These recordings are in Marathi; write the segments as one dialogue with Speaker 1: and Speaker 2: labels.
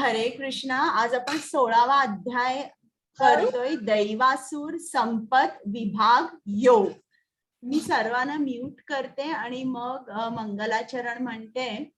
Speaker 1: हरे कृष्णा. आज आपण 16वा अध्याय करतोय, दैवासूर संपत विभाग योग. मी सर्वांना म्यूट करते आणि मग मंगलाचरण म्हणते.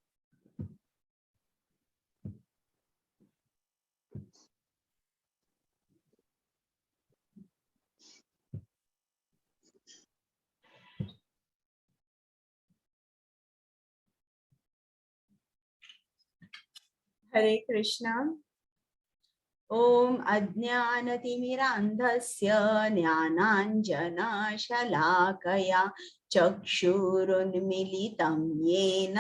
Speaker 1: हरे कृष्णा. ओम अज्ञानतिमिरान्धस्य ज्ञानाञ्जनशलाकया चक्षुरुन्मीलितं येन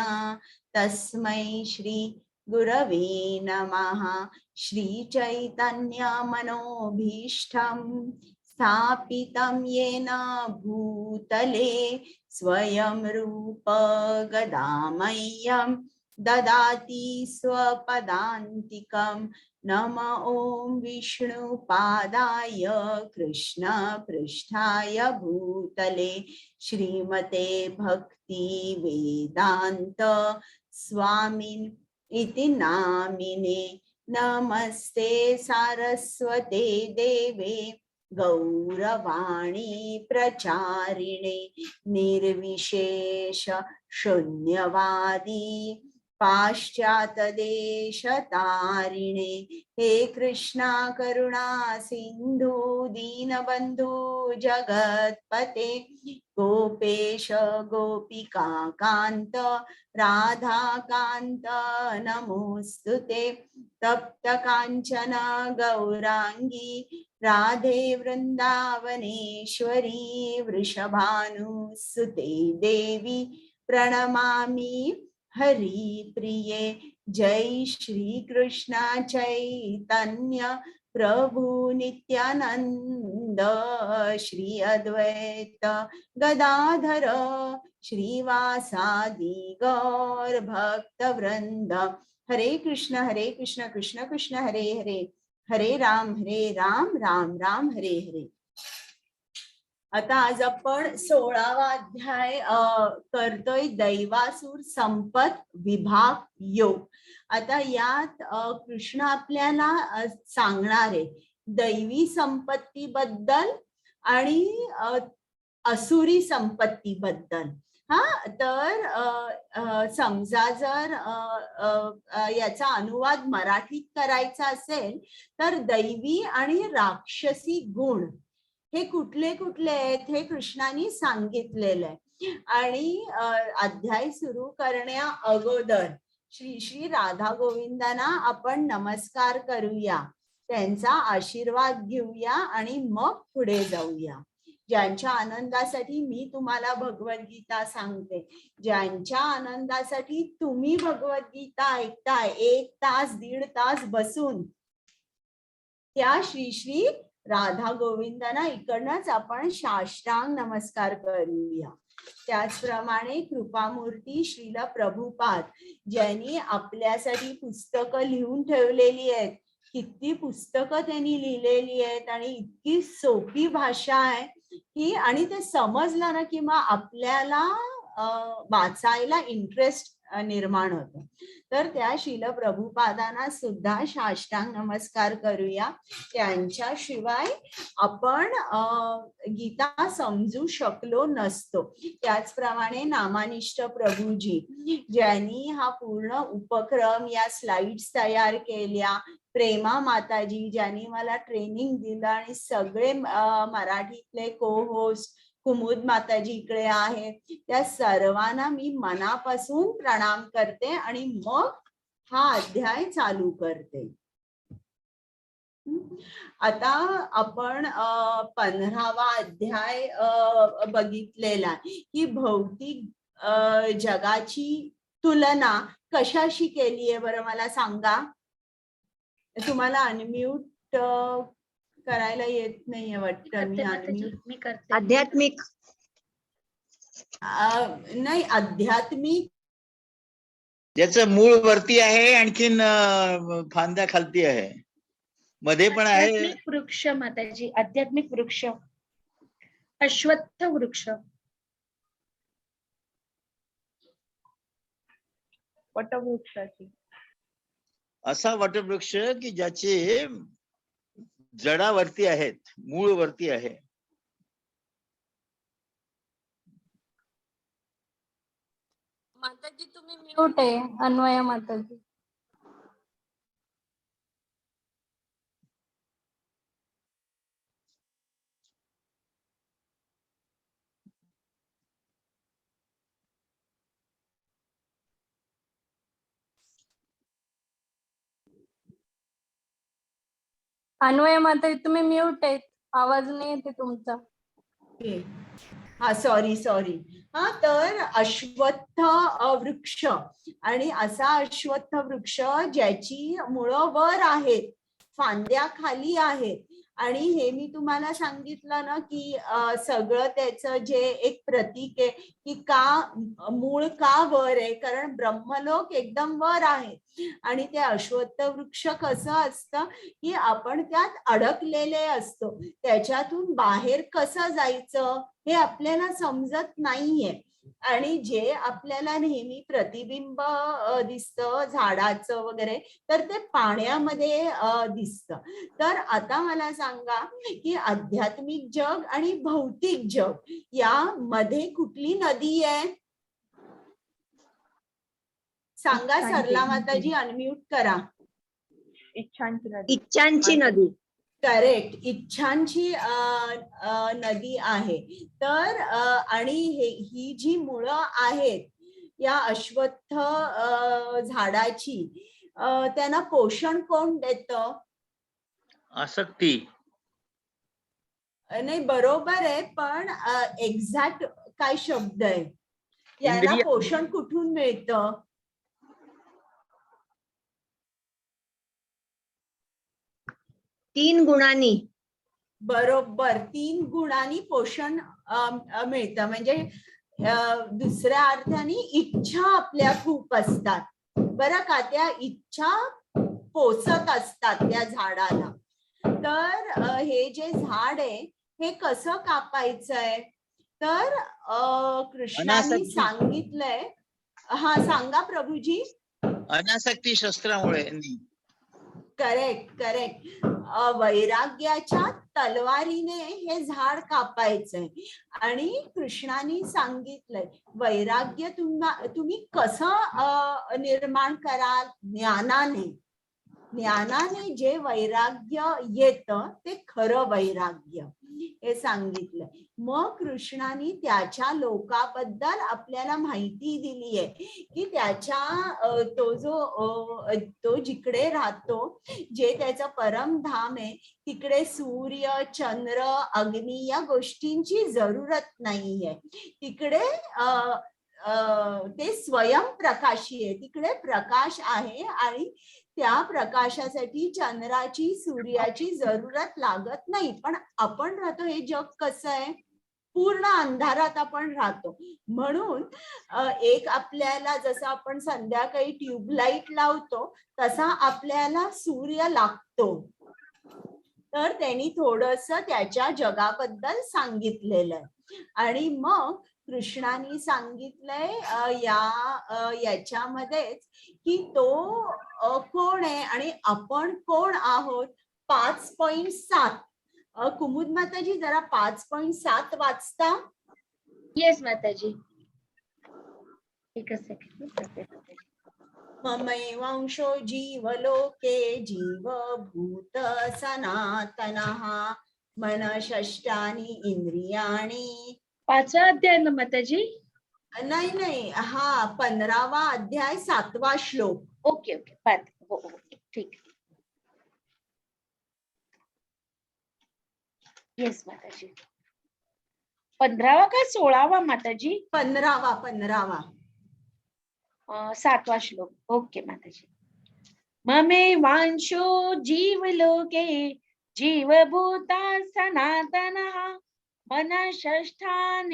Speaker 1: तस्मै श्री गुरवे नमः. श्रीचैतन्यमनोभीष्टं स्थापितं येन भूतले स्वयं रूप गदामह्यं ददाति स्वपदान्तिकम्. नम ओं विष्णुपादाय कृष्ण पृष्ठाय भूतले श्रीमते भक्ति वेदांत स्वामिन् इति नामिने. नमस्ते सारस्वते देवे गौरवाणी प्रचारिणे निर्विशेष शून्यवादी पाश्चातदेशतारिणे. हे कृष्णा करुणा सिंधु दीनबंधु जगत्पते गोपेश गोपिका कांत राधा कांत नमोस्तुते. तप्त कांचन गौरांगी राधे वृंदावनेश्वरी वृषभानुसुते देवी प्रणमामि हरि प्रिये. जय श्री कृष्ण चैतन्य प्रभु नित्यानंद श्री अद्वैत गदाधर श्रीवासादि गौर भक्त वृंद. हरे कृष्ण कृष्ण कृष्ण हरे हरे, हरे राम राम राम हरे हरे. आता आज आपण 16वा अध्याय करतोय, दैवासूर संपत विभाग योग. आता यात कृष्ण आपल्याला सांगणार आहे दैवी संपत्ती बद्दल आणि असुरी संपत्ती बद्दल. तर समजा जर याचा अनुवाद मराठीत करायचा असेल तर दैवी आणि राक्षसी गुण हे कुठले कुठले आहेत हे कृष्णाने सांगितलेलं आहे. आणि अध्याय सुरू करण्या अगोदर श्री श्री राधा गोविंदांना आपण नमस्कार करूया, त्यांचा आशीर्वाद घेऊया आणि मग पुढे जाऊया. ज्यांच्या आनंदासाठी मी तुम्हाला भगवद्गीता सांगते, ज्यांच्या आनंदासाठी तुम्ही भगवद्गीता ऐकताय 1 तास 1.5 तास बसून, त्या श्री श्री राधा गोविंदांना इकडनंच आपण साष्टांग नमस्कार करूया. त्याचप्रमाणे कृपामूर्ती श्रील प्रभुपाद ज्यांनी आपल्यासाठी पुस्तकं लिहून ठेवलेली आहेत, किती पुस्तकं त्यांनी लिहिलेली आहेत आणि इतकी सोपी भाषा आहे की, आणि ते समजलं ना की मग आपल्याला वाचायला इंटरेस्ट निर्माण होतो. तर त्या श्रील प्रभुपादांना सुद्धा साष्टांग नमस्कार करूया. त्यांच्याशिवाय आपण गीता समजू शकलो नसतो. त्याचप्रमाणे नामानिष्ठ प्रभूजी ज्यांनी हा पूर्ण उपक्रम, या स्लाइड्स तयार केल्या, प्रेमा माताजी ज्यांनी मला ट्रेनिंग दिलं, आणि सगळे मराठीतले को होस्ट कुमुद माताजी इकडे आहेत, त्या सर्वांना मी मनापासून प्रणाम करते आणि मग हा अध्याय चालू करते. आता आपण 15वा अध्याय बघितलेला की भौतिक जगाची तुलना कशाशी केली आहे बरं, मला सांगा. तुम्हाला अनम्यूट करायला येत नाहीये वाटतं. मी अनम्यूट
Speaker 2: आध्यात्मिक
Speaker 1: नाही, आध्यात्मिक
Speaker 3: ज्याचं मूळ वरती आहे, आणखीन फांद्या खालती आहे, मध्ये पण आहे.
Speaker 2: आध्यात्मिक वृक्ष माताजी, आध्यात्मिक वृक्ष, अश्वत्थ वृक्ष,
Speaker 1: वटवृक्षाची.
Speaker 3: असा वटवृक्ष की ज्याचे जडावरती आहेत, मूळ वरती आहे.
Speaker 4: माताजी तुम्ही म्यूट आहे. अन्वया माताजी. अन्वया माताजी तुम्ही म्यूट आहेत. आवाज नाही येते तुमचा.
Speaker 1: ओके. हा सॉरी. हा तर अश्वत्थ वृक्ष आणि असा अश्वत्थ वृक्ष ज्याची मुळं वर आहेत, फांद्या खाली आहेत. आणि हे मी तुम्हाला सांगितलं ना की सगळं त्याचं जे एक प्रतीक आहे की का मूळ का वर आहे, कारण ब्रह्मलोक एकदम वर आहे. आणि ते अश्वत्थ वृक्ष कसं असतं की आपण त्यात अडकलेले असतो, त्याच्यातून बाहेर कसं जायचं हे आपल्याला समजत नाहीये. आणि जे आपल्याला नेहमी प्रतिबिंब दिसतं झाडाचं वगैरे, तर ते पाण्यामध्ये दिसतं. तर आता मला सांगा की आध्यात्मिक जग आणि भौतिक जग या मध्ये कुठली नदी आहे? सांगा सरला माताजी, अनम्यूट करा.
Speaker 2: इच्छांची नदी.
Speaker 1: करेक्ट, इच्छांची नदी आहे. तर आणि ही जी मुळं आहेत या अश्वत्थ झाडाची, त्यांना पोषण कोण देतं?
Speaker 3: आसक्ती.
Speaker 1: नाही बरोबर आहे, पण एक्झॅक्ट काय शब्द आहे? याला
Speaker 3: इंद्रिय.
Speaker 1: पोषण कुठून मिळतं?
Speaker 2: तीन गुणांनी.
Speaker 1: बरोबर, 3 गुणांनी पोषण मिळतं. म्हणजे दुसऱ्या अर्थाने इच्छा आपल्या खूप असतात बरं का, त्या इच्छा पोचत असतात त्या झाडाला. तर हे जे झाड आहे हे कसं कापायचंय, तर कृष्णाने
Speaker 3: अनासक्ती.
Speaker 1: सांगितलंय. हा सांगा प्रभूजी.
Speaker 3: अनासक्ती शस्त्रामुळे.
Speaker 1: करेक्ट. वैराग्याच्या तलवारीने हे झाड कापायचंय. आणि कृष्णाने सांगितलंय वैराग्य तुम्ही कसं निर्माण कराल? ज्ञानाने जे वैराग्य येतं ते खरं वैराग्य हे सांगितलंय. मग कृष्णाने त्याच्या लोकाबद्दल आपल्याला माहिती दिली आहे की त्याच्या तो जिकडे राहतो, जे त्याचं परमधाम आहे, तिकडे सूर्य, चंद्र, अग्नी या गोष्टींची जरूरत नाहीये. तिकडे ते स्वयंप्रकाशी आहे, तिकडे प्रकाश आहे. आणि त्या प्रकाशासाठी चंद्राची, सूर्याची जरूरत लागत नाही. पण आपण राहतो, हे जग कसं आहे, पूर्ण अंधारात आपण राहतो. म्हणून एक आपल्याला जसं आपण संध्याकाळी ट्यूबलाईट लावतो तसा आपल्याला सूर्य लागतो. तर त्यांनी थोडस त्याच्या जगाबद्दल सांगितलेलं आहे. आणि मग कृष्णाने सांगितलंय याच्यामध्येच की तो कोण आहे आणि आपण कोण आहोत. 5.7 कुमुद माताजी जरा 5.7 वाचता.
Speaker 2: येस माताजी. एकच सेकंड.
Speaker 1: ममैवांशो जीवलोके जीवभूत सनातनः मनषष्टानि इंद्रियाणि.
Speaker 2: 5वा अध्याय ना माताजी.
Speaker 1: नाही, हा 15वा अध्याय 7वा श्लोक.
Speaker 2: ओके 5. हो ठीक. येस माताजी. 15वा का 16वा माताजी?
Speaker 1: 15वा.
Speaker 2: 7वा श्लोक. ओके माताजी. ममे वांशो जीवलोके जीवभूता सनातनः मनषष्ठानीन्द्रियाणि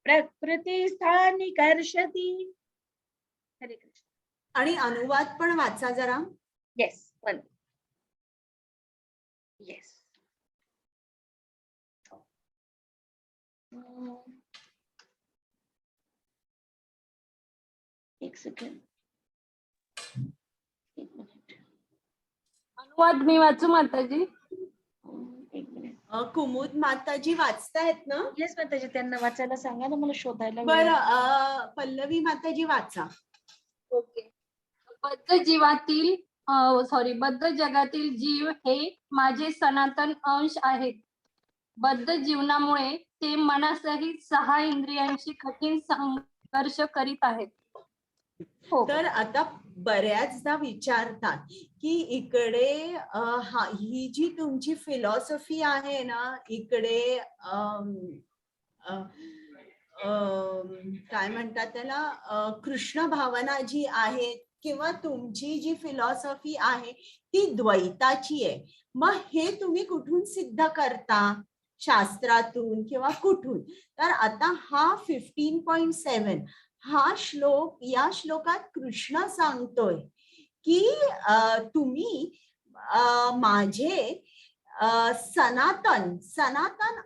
Speaker 2: प्रकृतिस्थानि कर्षति. हरे कृष्ण.
Speaker 1: आणि अनुवाद पण वाचा जरा.
Speaker 2: येस. येस. एक सेकंड. एक मिनिट.
Speaker 4: अनुवाद मी वाचू माताजी?
Speaker 2: एक मिनिट.
Speaker 1: कुमुद माताजी वाचतायत ना?
Speaker 2: येस माताजी, त्यांना वाचायला सांगा ना, मला शोधायला वेळ
Speaker 1: बरं,
Speaker 2: लागेल.
Speaker 1: पल्लवी माताजी वाचा.
Speaker 4: ओके. बद्ध जीवातील बद्ध जगातील जीव हे माझे सनातन अंश आहेत. बद्ध जीवनामुळे ते मनासहित 6 इंद्रियांशी कठीण संघर्ष करीत आहेत.
Speaker 2: हो.
Speaker 1: तर आता बऱ्याचदा विचारतात की इकडे ही जी तुमची फिलॉसॉफी आहे ना, इकडे काय म्हणतात त्याला, कृष्ण भावना जी आहे किंवा तुमची जी फिलॉसॉफी आहे ती द्वैताची आहे. मग हे तुम्ही कुठून सिद्ध करता, शास्त्रातून किंवा कुठून? तर आता हा 15.7 हा श्लोक, या श्लोकात कृष्ण सांगतोय की तुम्ही माझे सनातन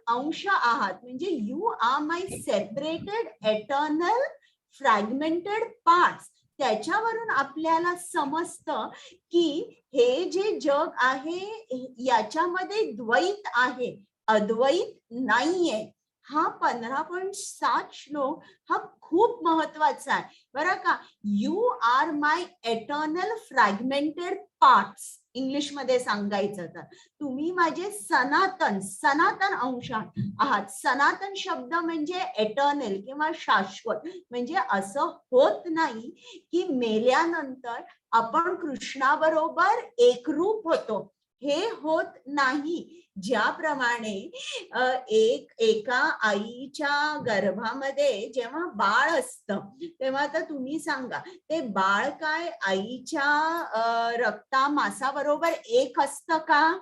Speaker 1: अंश आहात, म्हणजे you are my separated eternal fragmented parts. त्याच्यावरून आपल्याला समजतं की हे जे जग आहे याच्यामध्ये द्वैत आहे, अद्वैत नाहीये. हा 15.7 श्लोक हा खूप महत्वाचा आहे बरं का. You are my eternal fragmented parts, English मध्ये सांगायचं तर तुम्ही माझे सनातन अंश आहात. सनातन शब्द म्हणजे एटर्नल किंवा शाश्वत. म्हणजे असं होत नाही की मेल्यानंतर आपण कृष्णाबरोबर एकरूप होतो, हे होत नाही. ज्याप्रमाणे एका आईच्या गर्भामध्ये जेव्हा बाळ असतं तेव्हा, तर तुम्ही सांगा, ते बाळ काय आईच्या रक्ता मांसाबरोबर एक असतं का,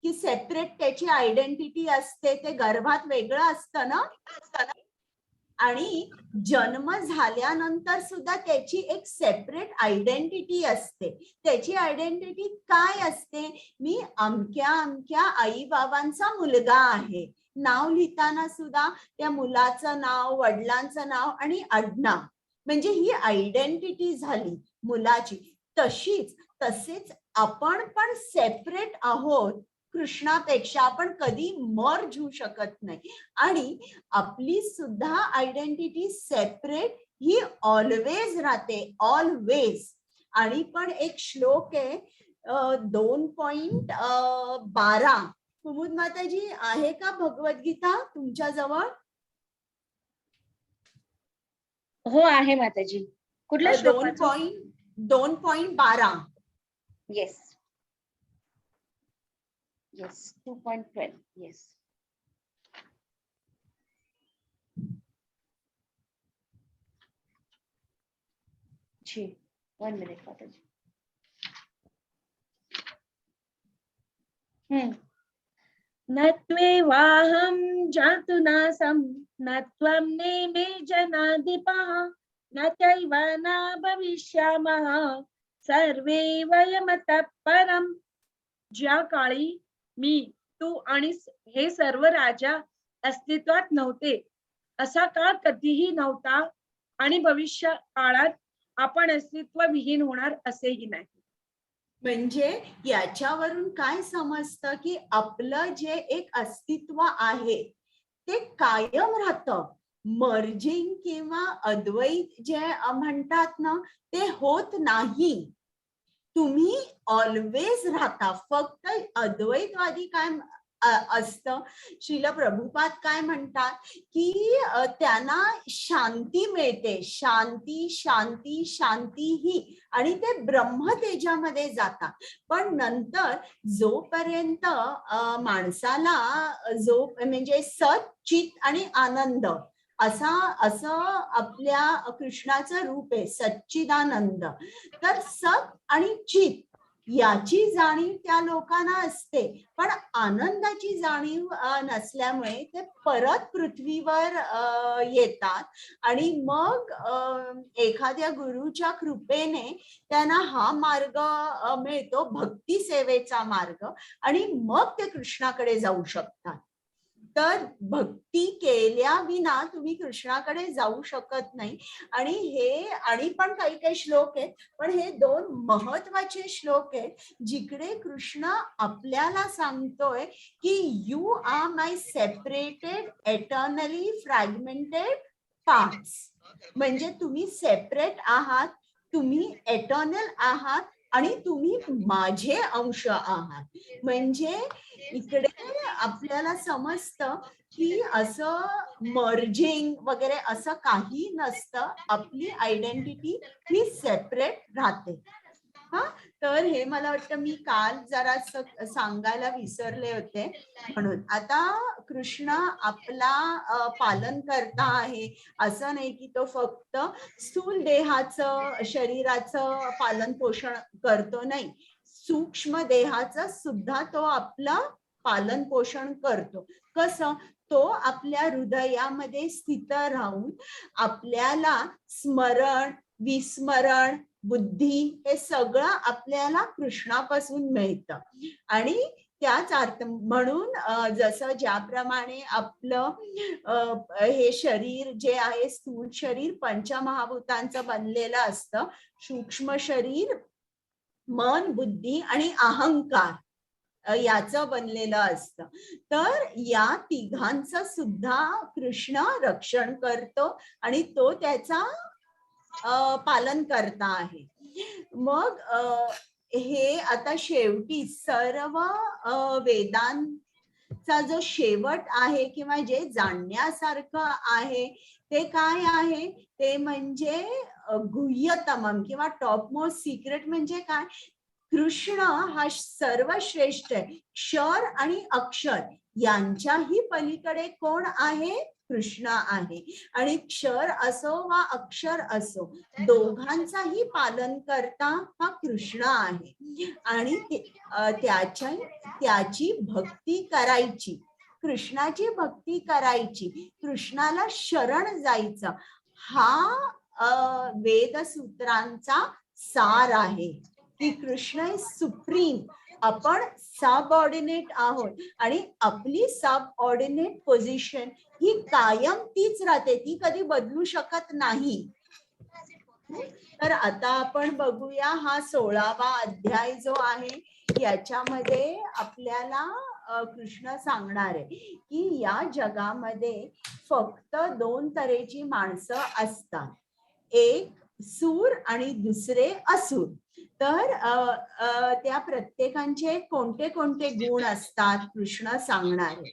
Speaker 1: की सेपरेट त्याची आयडेंटिटी असते? ते गर्भात वेगळं असतं ना. आणि जन्म झाल्यानंतर सुद्धा त्याची एक सेपरेट आयडेंटिटी असते. त्याची आयडेंटिटी काय असते? मी अमक्या आई बाबांचा मुलगा आहे. नाव लिहिताना सुद्धा त्या मुलाचं नाव, वडिलांचं नाव आणि आडनाव, म्हणजे ही आयडेंटिटी झाली मुलाची. तसेच आपण पण सेपरेट आहोत कृष्णापेक्षा. आपण कधी मर्ज होऊ शकत नाही. आणि आपली सुद्धा आयडेंटिटी सेपरेट ही ऑलवेज राहते, ऑलवेज. आणि पण एक श्लोक आहे 2.12. कुमुद माताजी, आहे का भगवद्गीता तुमच्या जवळ?
Speaker 2: हो आहे माताजी. कुठल्या श्लोकाचं?
Speaker 1: 2.12.
Speaker 2: Yes yes 2.12. येस. जी 1 मिनिट माताजी. न त्वेवाहं जातु नासं न त्वं नेमे जनाधिपः न चैव न भविष्यामः सर्वे वयमतः परम्. ज्या काळी मी, तू आणि हे सर्व राजा अस्तित्वात नव्हते, असा काळ कधीही नव्हता आणि भविष्य काळात आपण अस्तित्वविहीन होणार असेही नाही.
Speaker 1: म्हणजे याच्यावरून काय समजतं की आपलं जे एक अस्तित्व आहे ते कायम राहतं. मर्जिंग किंवा अद्वैत जे म्हणतात ना, ते होत नाही. तुम्ही ऑलवेज राहता. फक्त अद्वैतवादी काय असतं, श्रील प्रभुपाद काय म्हणतात की त्यांना शांती मिळते, शांती शांती शांती ही, आणि ते ब्रह्मतेजामध्ये जातात. पण नंतर जोपर्यंत माणसाला जो म्हणजे सत, चित आणि आनंद असं आपल्या कृष्णाचं रूप आहे, सच्चिदानंद. तर सत आणि चित याची जाणीव त्या लोकांना असते, पण आनंदाची जाणीव नसल्यामुळे ते परत पृथ्वीवर येतात. आणि मग एखाद्या गुरुच्या कृपेने त्यांना हा मार्ग मिळतो, भक्ती सेवेचा मार्ग, आणि मग ते कृष्णाकडे जाऊ शकतात. तर भक्ती केल्या विना तुम्ही कृष्णाकडे जाऊ शकत नाही. आणि पण काही काही श्लोक आहेत, पण हे 2 महत्वाचे श्लोक आहेत जिकडे कृष्ण आपल्याला सांगतोय की you are my separated eternally fragmented parts. म्हणजे तुम्ही सेपरेट आहात, तुम्ही एटर्नल आहात आणि तुम्ही माझे अंश आहात. म्हणजे इकडे आपल्याला समजतं की असं मर्जिंग वगैरे असं काही नसतं. आपली आयडेंटिटी ही सेपरेट राहते. हा, तर हे मला वाटतं मी काल जरा सांगायला विसरले होते. म्हणून आता कृष्ण आपला पालन करता आहे. असं नाही की तो फक्त स्थूल देहाचं शरीराचं पालन पोषण करतो, नाही, सूक्ष्म देहाचं सुद्धा तो आपलं पालन पोषण करतो. कसं? तो आपल्या हृदयामध्ये स्थित राहून आपल्याला स्मरण, विस्मरण, बुद्धी हे सगळं आपल्याला कृष्णापासून मिळतं. आणि त्याच अर्थ म्हणून जसं ज्याप्रमाणे आपलं हे शरीर जे आहे स्थूल शरीर पंचमहाभूतांचं बनलेलं असतं, सूक्ष्म शरीर मन, बुद्धी आणि अहंकार याचं बनलेलं असतं. तर या तिघांचं सुद्धा कृष्ण रक्षण करतो आणि तो त्याचा पालन करता आहे. मग हे आता शेवटी सर्व वेदांचा जो शेवट आहे किंवा जे जाणण्यासारखं आहे ते काय आहे? ते म्हणजे गुह्यतमम किंवा टॉप मोस्ट सिक्रेट. म्हणजे काय? कृष्ण हा सर्वश्रेष्ठ आहे. क्षर आणि अक्षर यांच्याही पलीकडे कोण आहे? कृष्ण आहे. आणि क्षर असो वा अक्षर असो दोघांचाही पालन करता हा कृष्ण आहे. आणि त्याची भक्ती करायची, कृष्णाची भक्ती करायची, कृष्णाला शरण जायचं, हा वेदसूत्रांचा सार आहे की कृष्ण इज सुप्रीम. आपण सबऑर्डिनेट आहोत आणि आपली सबऑर्डिनेट पोझिशन ही कायम तीच राहते, ती कधी बदलू शकत नाही. तर आता आपण बघूया हा 16वा अध्याय जो आहे याच्यामध्ये आपल्याला कृष्ण सांगणार आहे की या जगामध्ये फक्त 2 तऱ्हेची माणसं असतात, एक सूर आणि दुसरे असुर. तर त्या प्रत्येकांचे कोणते कोणते गुण असतात कृष्ण सांगणार आहे.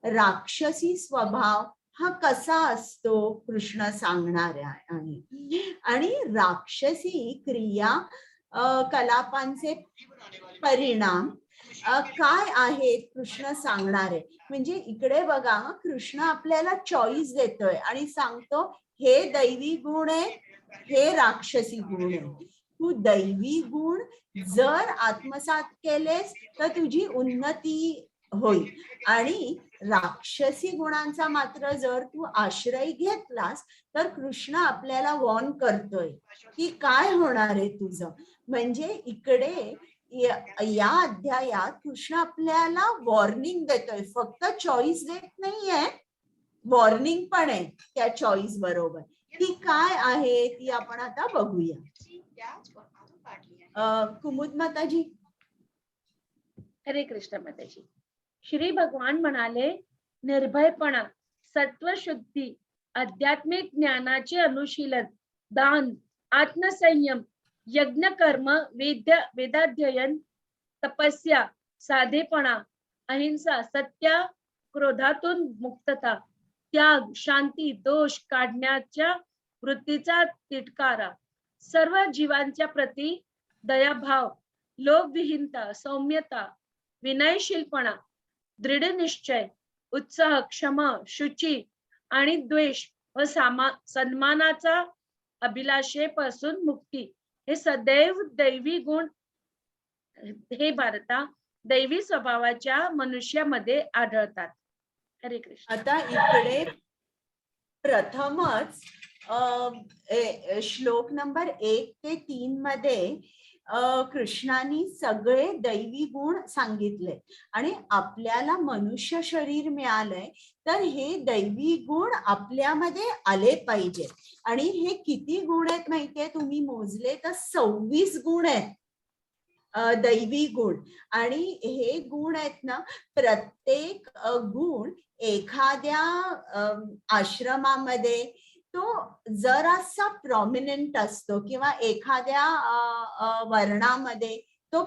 Speaker 1: राक्षसी स्वभाव हा कसा असतो कृष्ण सांगणार आहे. आणि राक्षसी क्रिया कलापांचे परिणाम काय आहेत कृष्ण सांगणार आहे. म्हणजे इकडे बघा, कृष्ण आपल्याला चॉईस देतोय आणि सांगतो हे दैवी गुण आहे, हे राक्षसी गुण आहे. तू दैवी गुण जर आत्मसात केलेस तर तुझी उन्नती होईल आणि राक्षसी गुणांचा मात्र जर तू आश्रय घेतलास तर कृष्ण आपल्याला वॉर्न करतोय की काय होणार आहे तुझं. म्हणजे इकडे या अध्यायात कृष्ण आपल्याला वॉर्निंग देतोय, फक्त चॉईस देत नाहीये, वॉर्निंग पण आहे त्या चॉईस बरोबर. ती काय आहे ती आपण आता बघूया. कुमुद माताजी.
Speaker 2: हरे कृष्ण माताजी. श्री भगवान म्हणाले, निर्भयपणा, सत्वशुद्धी, आध्यात्मिक ज्ञानाचे अनुशीलन, दान, आत्मसंयम, यज्ञ कर्म, वेदाध्ययन, तपस्या, साधेपणा, अहिंसा, सत्य, क्रोधातून मुक्तता, त्याग, शांती, दोष काढण्याच्या वृत्तीचा तिटकारा, सर्व जीवांच्या प्रती दयाभाव, लोभविहीनता, सौम्यता, विनयशीलपणा, दृढ निश्चय, उत्साह, क्षमा, शुची आणि द्वेष व सन्मानाचा अभिलाषेपासून मुक्ती हे सदैव दैवी गुण हे भारता दैवी स्वभावाच्या मनुष्यामध्ये आढळतात. हरे कृष्ण.
Speaker 1: आता इकडे प्रथमच श्लोक नंबर 1 ते 3 मध्ये कृष्णाने सगळे दैवी गुण सांगितले आणि आपल्याला मनुष्य शरीर मिळालंय तर हे दैवी गुण आपल्यामध्ये आले पाहिजे. आणि हे किती गुण आहेत माहितीये, तुम्ही मोजले तर 26 गुण आहेत, दैवी गुण. आणि हे गुण आहेत ना, प्रत्येक गुण एखाद्या आश्रमामध्ये तो जरासा प्रॉमिनंट असतो किंवा एखाद्या वर्णामध्ये तो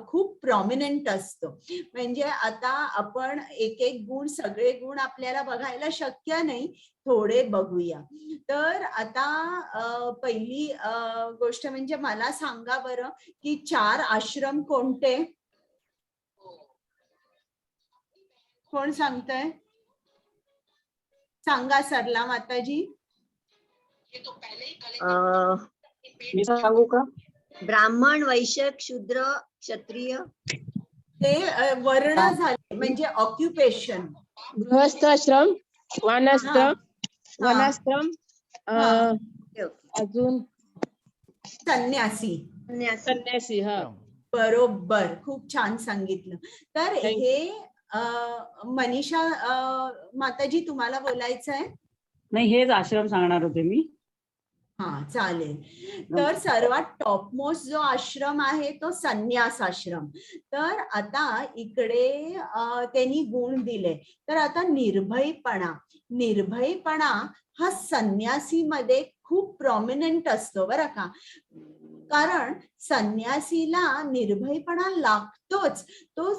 Speaker 1: खूप प्रॉमिनंट असतो. म्हणजे आता आपण एक एक गुण, सगळे गुण आपल्याला बघायला शक्य नाही, थोडे बघूया. तर आता पहिली गोष्ट म्हणजे मला सांगा बरं की 4 आश्रम कोणते? कोण सांगतंय? सांगा सरला माताजी.
Speaker 5: मी सांगू का? ब्राह्मण, वैश्य, शूद्र, क्षत्रिय.
Speaker 1: ते वर्ण झाले म्हणजे ऑक्युपेशन.
Speaker 5: गृहस्थाश्रम, वनाश्रम, अजून
Speaker 1: संन्यासी.
Speaker 5: संन्यासी. हा,
Speaker 1: बरोबर, खूप छान सांगितलं. तर हे मनीषा माताजी तुम्हाला बोलायचं आहे?
Speaker 6: नाही, हेच आश्रम सांगणार होते मी.
Speaker 1: हा, चालेल. तर सर्वात टॉपमोस्ट जो आश्रम आहे तो संन्यास आश्रम. तर आता इकडे त्यांनी गुण दिले. तर आता निर्भयपणा हा संन्यासीमध्ये खूप प्रॉमिनंट असतो बरं का. कारण संन्यासीला निर्भयपणा लागतोच. तो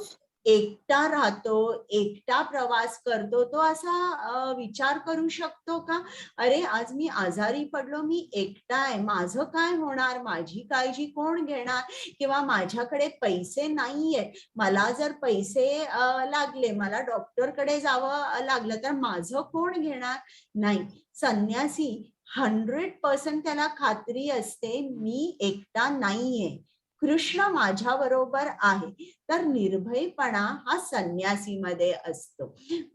Speaker 1: एकटा राहतो, एकटा प्रवास करतो. तो असा विचार करू शकतो का, अरे आज मी आजारी पडलो, मी एकटा आहे, माझं काय होणार, माझी काळजी कोण घेणार, किंवा माझ्याकडे पैसे नाहीये, मला जर पैसे लागले, मला डॉक्टरकडे जावं लागलं तर माझं कोण घेणार. नाही, संन्यासी 100% त्याला खात्री असते, मी एकटा नाहीये, कृष्ण माझ्या बरोबर आहे. तर निर्भयपणा हा संन्यासीमध्ये असतो.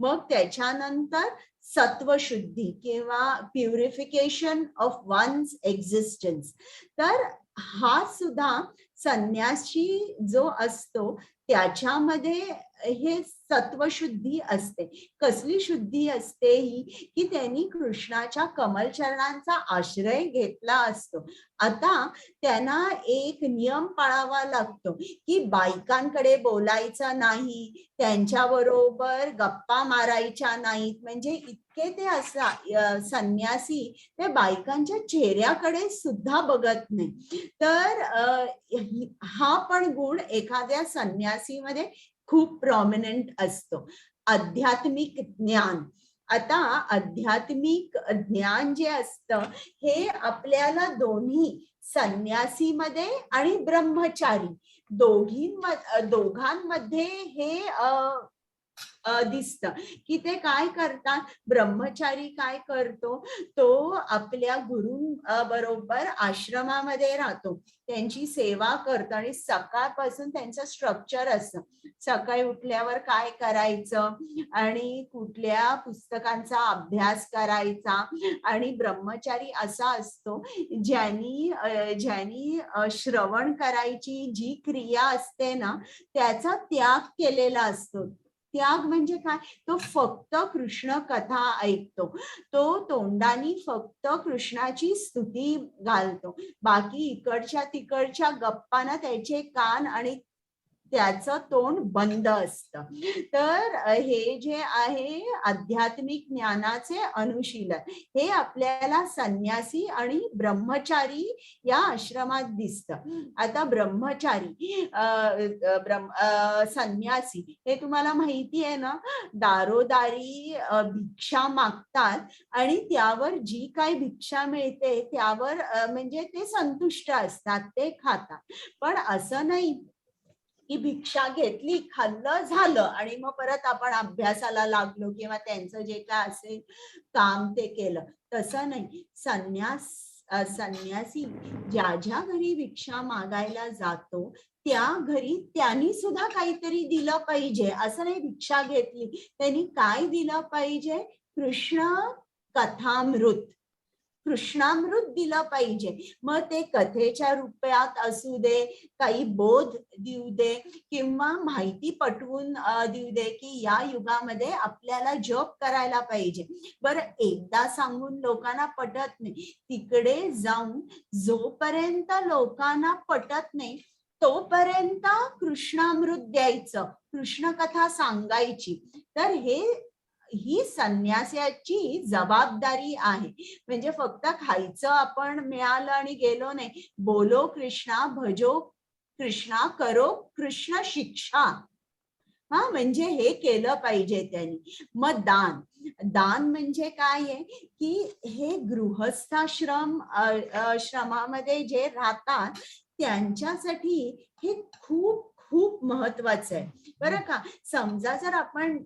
Speaker 1: मग त्याच्यानंतर सत्वशुद्धी किंवा प्युरिफिकेशन ऑफ वन्स एक्झिस्टन्स. तर हा सुद्धा संन्यासी जो असतो त्याच्यामध्ये हे सत्वशुद्धी असते. कसली शुद्धी असते ही, की त्यांनी कृष्णाच्या कमलचरणांचा आश्रय घेतला असतो. आता त्यांना एक नियम पाळावा लागतो की बायकांकडे बोलायचं नाही, त्यांच्याबरोबर गप्पा मारायच्या नाहीत. म्हणजे इतके ते असा संन्यासी ते बायकांच्या चेहऱ्याकडे सुद्धा बघत नाही. तर हा पण गुण एखाद्या संन्यासीमध्ये खूप प्रॉमिनंट असतो. आध्यात्मिक ज्ञान. आता आध्यात्मिक ज्ञान जे असतं हे आपल्याला दोन्ही संन्यासीमध्ये आणि ब्रह्मचारी दोघांमध्ये हे दिसतं की ते काय करतात. ब्रह्मचारी काय करतो, तो आपल्या गुरु बरोबर आश्रमामध्ये राहतो, त्यांची सेवा करतो आणि सकाळपासून त्यांचं स्ट्रक्चर असतं. सकाळी उठल्यावर काय करायचं आणि कुठल्या पुस्तकांचा अभ्यास करायचा. आणि ब्रह्मचारी असा असतो ज्यांनी श्रवण करायची जी क्रिया असते ना त्याचा त्याग केलेला असतो. त्याग म्हणजे काय, तो फक्त कृष्ण कथा ऐकतो, तो तोंडानी फक्त कृष्णाची स्तुती घालतो, बाकी इकडच्या तिकडच्या गप्पांना त्याचे कान आणि त्याचं तोंड बंद असतं. तर हे जे आहे आध्यात्मिक ज्ञानाचे अनुशीलन, हे आपल्याला संन्यासी आणि ब्रह्मचारी या आश्रमात दिसतं. आता ब्रह्मचारी संन्यासी हे तुम्हाला माहिती आहे ना, दारोदारी भिक्षा मागतात आणि त्यावर जी काही भिक्षा मिळते त्यावर म्हणजे ते संतुष्ट असतात, ते खातात. पण असं नाही की भिक्षा घेतली, खाल्लं, झालं आणि मग परत आपण अभ्यासाला लागलो किंवा त्यांचं जे काय असेल काम ते केलं. तसं नाही. संन्यासी ज्या घरी भिक्षा मागायला जातो त्या घरी त्यांनी सुद्धा काहीतरी दिलं पाहिजे. असं नाही भिक्षा घेतली, त्यांनी काय दिलं पाहिजे, कृष्ण कथामृत. कृष्णामृत दिलं पाहिजे. मग ते कथेच्या रूपात असू दे, काही बोध देऊ दे, किंवा माहिती पटवून देऊ दे की या युगामध्ये आपल्याला जप करायला पाहिजे. बरं, एकदा सांगून लोकांना पटत नाही. तिकडे जाऊन जोपर्यंत लोकांना पटत नाही तोपर्यंत कृष्णामृत द्यायचं, कृष्ण कथा सांगायची. तर ही संन्यासाची जबाबदारी आहे. म्हणजे फक्त खायचं आपण मिळालं आणि गेलो नाही. बोलो कृष्णा, भजो कृष्णा, करो कृष्ण शिक्षा. म्हणजे हे केलं पाहिजे त्यांनी. मग दान म्हणजे काय आहे की हे गृहस्थाश्रम श्रमामध्ये जे राहतात त्यांच्यासाठी हे खूप खूप महत्वाचं आहे बरं का. समजा जर आपण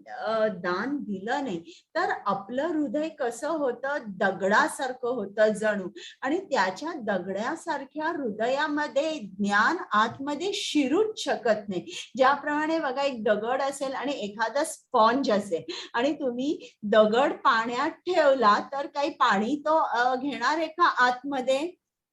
Speaker 1: दान दिलं नाही तर आपलं हृदय कसं होतं, दगडासारखं होतं जणू, आणि त्याच्या दगडासारख्या हृदयामध्ये ज्ञान आतमध्ये शिरूच शकत नाही. ज्याप्रमाणे बघा, एक दगड असेल आणि एखादा स्पॉन्ज असेल आणि तुम्ही दगड पाण्यात ठेवला तर काही पाणी तो घेणार आहे का आतमध्ये?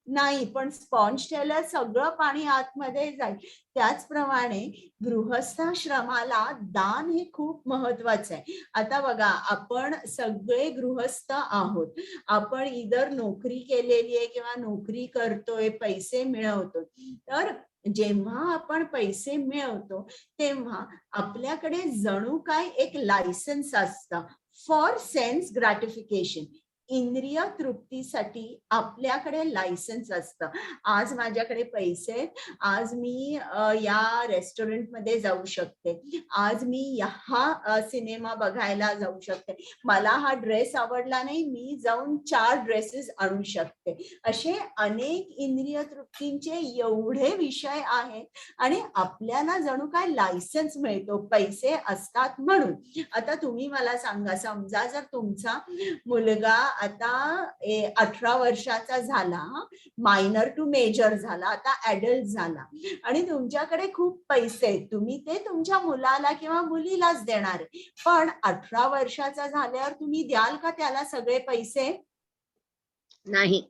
Speaker 1: नाही. पण स्पॉन्ज ठेवल्यावर सगळं पाणी आतमध्ये जाईल. त्याचप्रमाणे गृहस्थाश्रमाला दान हे खूप महत्वाचं आहे. आता बघा, आपण सगळे गृहस्थ आहोत. आपण इधर नोकरी केलेली आहे किंवा नोकरी करतोय, पैसे मिळवतो. तर जेव्हा आपण पैसे मिळवतो तेव्हा आपल्याकडे जणू काय एक लायसन्स असतं फॉर सेन्स ग्रॅटिफिकेशन. इंद्रिय तृप्तीसाठी आपल्याकडे लायसन्स असतं. आज माझ्याकडे पैसे आहेत, आज मी या रेस्टॉरंटमध्ये जाऊ शकते, आज मी हा सिनेमा बघायला जाऊ शकते, मला हा ड्रेस आवडला नाही, मी जाऊन 4 ड्रेसेस आणू शकते. असे अनेक इंद्रिय तृप्तींचे एवढे विषय आहेत आणि आपल्याला जणू काय लायसन्स मिळतो पैसे असतात म्हणून. आता तुम्ही मला सांगा, समजा जर तुमचा मुलगा आता 18 वर्षाचा झाला, मायनर टू मेजर झाला, आता ऍडल्ट झाला, आणि तुमच्याकडे खूप पैसे आहेत, तुम्ही ते तुमच्या मुलाला किंवा मुलीलाच देणार आहे. पण 18 वर्षाचा झाल्यावर तुम्ही द्याल का त्याला सगळे पैसे? नाही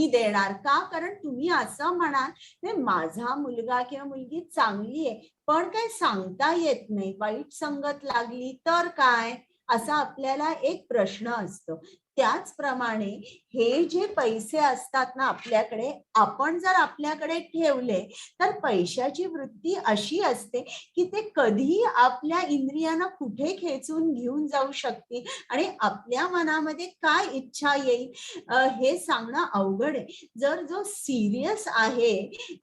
Speaker 1: देणार. का? कारण तुम्ही असं म्हणाल माझा मुलगा किंवा मुलगी चांगली आहे, पण काय सांगता येत नाही, वाईट संगत लागली तर काय, असा आपल्याला एक प्रश्न असतो. त्याचप्रमाणे हे जे पैसे असतात ना आपल्याकडे, आपण जर आपल्याकडे ठेवले तर पैशाची वृत्ती अशी असते की ते कधीही आपल्या इंद्रियांना कुठे खेचून घेऊन जाऊ शकते आणि आपल्या मनामध्ये काय इच्छा येईल हे सांगणं अवघड आहे. जर जो सिरियस आहे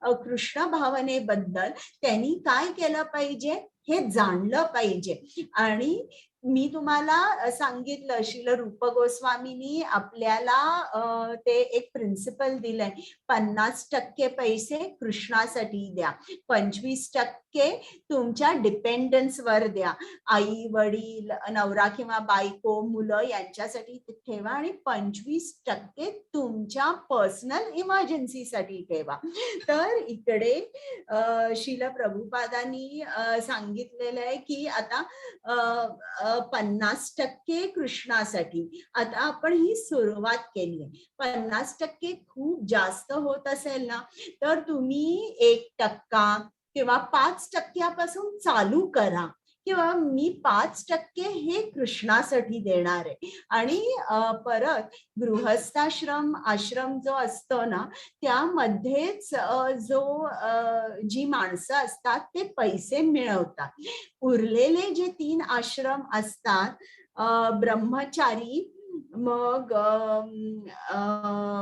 Speaker 1: कृष्ण भावनेबद्दल, त्यांनी काय केलं पाहिजे हे जाणलं पाहिजे. आणि मी तुम्हाला सांगितलं, श्रील रूप गोस्वामींनी आपल्याला ते एक प्रिन्सिपल दिलंय, 50% पैसे कृष्णासाठी द्या, 25% तुमच्या डिपेंडन्सवर द्या, आई वडील, नवरा किंवा बायको, मुलं यांच्यासाठी ठेवा, आणि 25% तुमच्या पर्सनल इमर्जन्सीसाठी ठेवा. तर इकडे श्रील प्रभुपादांनी सांगितलेलं आहे की आता 50% कृष्णासाठी. आता आपण ही सुरुवात केली आहे. 50% खूप जास्त होत असेल ना तर तुम्ही 1% किंवा 5% चालू करा, किंवा मी 5% हे कृष्णासाठी देणार आहे. आणि परत गृहस्थाश्रम आश्रम जो असतो ना त्यामध्येच जी माणसं असतात ते पैसे मिळवतात. उरलेले जे 3 आश्रम असतात, ब्रह्मचारी, मग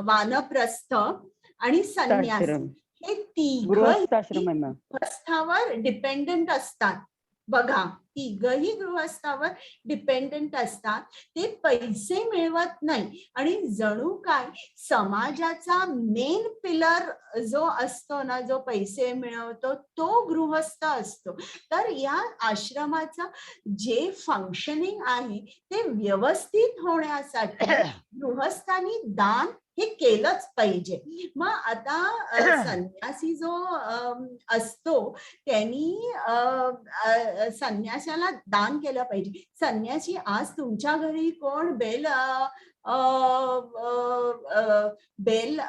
Speaker 1: वानप्रस्थ आणि संन्यास, हे तिघही गृहस्थावर डिपेंडंट असतात. बघा, तिघही गृहस्थावर डिपेंडंट असतात. ते पैसे मिळवत नाही आणि जणू काय समाजाचा मेन पिलर जो असतो ना, जो पैसे मिळवतो, तो गृहस्थ असतो. तर या आश्रमाचं जे फंक्शनिंग आहे ते व्यवस्थित होण्यासाठी गृहस्थांनी दान हे केलंच पाहिजे. मग आता संन्यासी जो असतो त्यांनी संन्यासाला दान केलं पाहिजे. संन्यासी, आज तुमच्या घरी कोण बेल बेल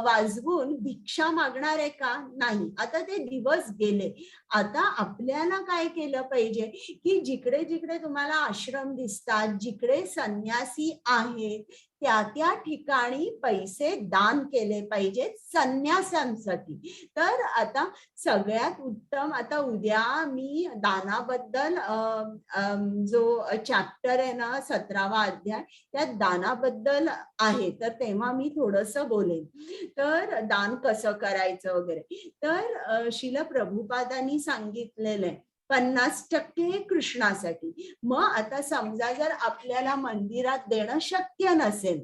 Speaker 1: वाजवून भिक्षा मागणार आहे का? नाही. आता ते दिवस गेले. आता आपल्याला काय केलं पाहिजे की जिकडे जिकडे तुम्हाला आश्रम दिसतात, जिकडे संन्यासी आहेत, त्या ठिकाणी पैसे दान केले पाहिजेत संन्यासांसाठी. तर आता सगळ्यात उत्तम, आता उद्या मी दानाबद्दल जो चॅप्टर आहे ना 17वा अध्याय, त्या दानाबद्दल आहे, तर तेव्हा मी थोडस बोलेन. तर दान कसं करायचं वगैरे. तर शिल प्रभुपादांनी सांगितलेलं आहे 50% कृष्णासाठी. मग आता समजा जर आपल्याला मंदिरात देणं शक्य नसेल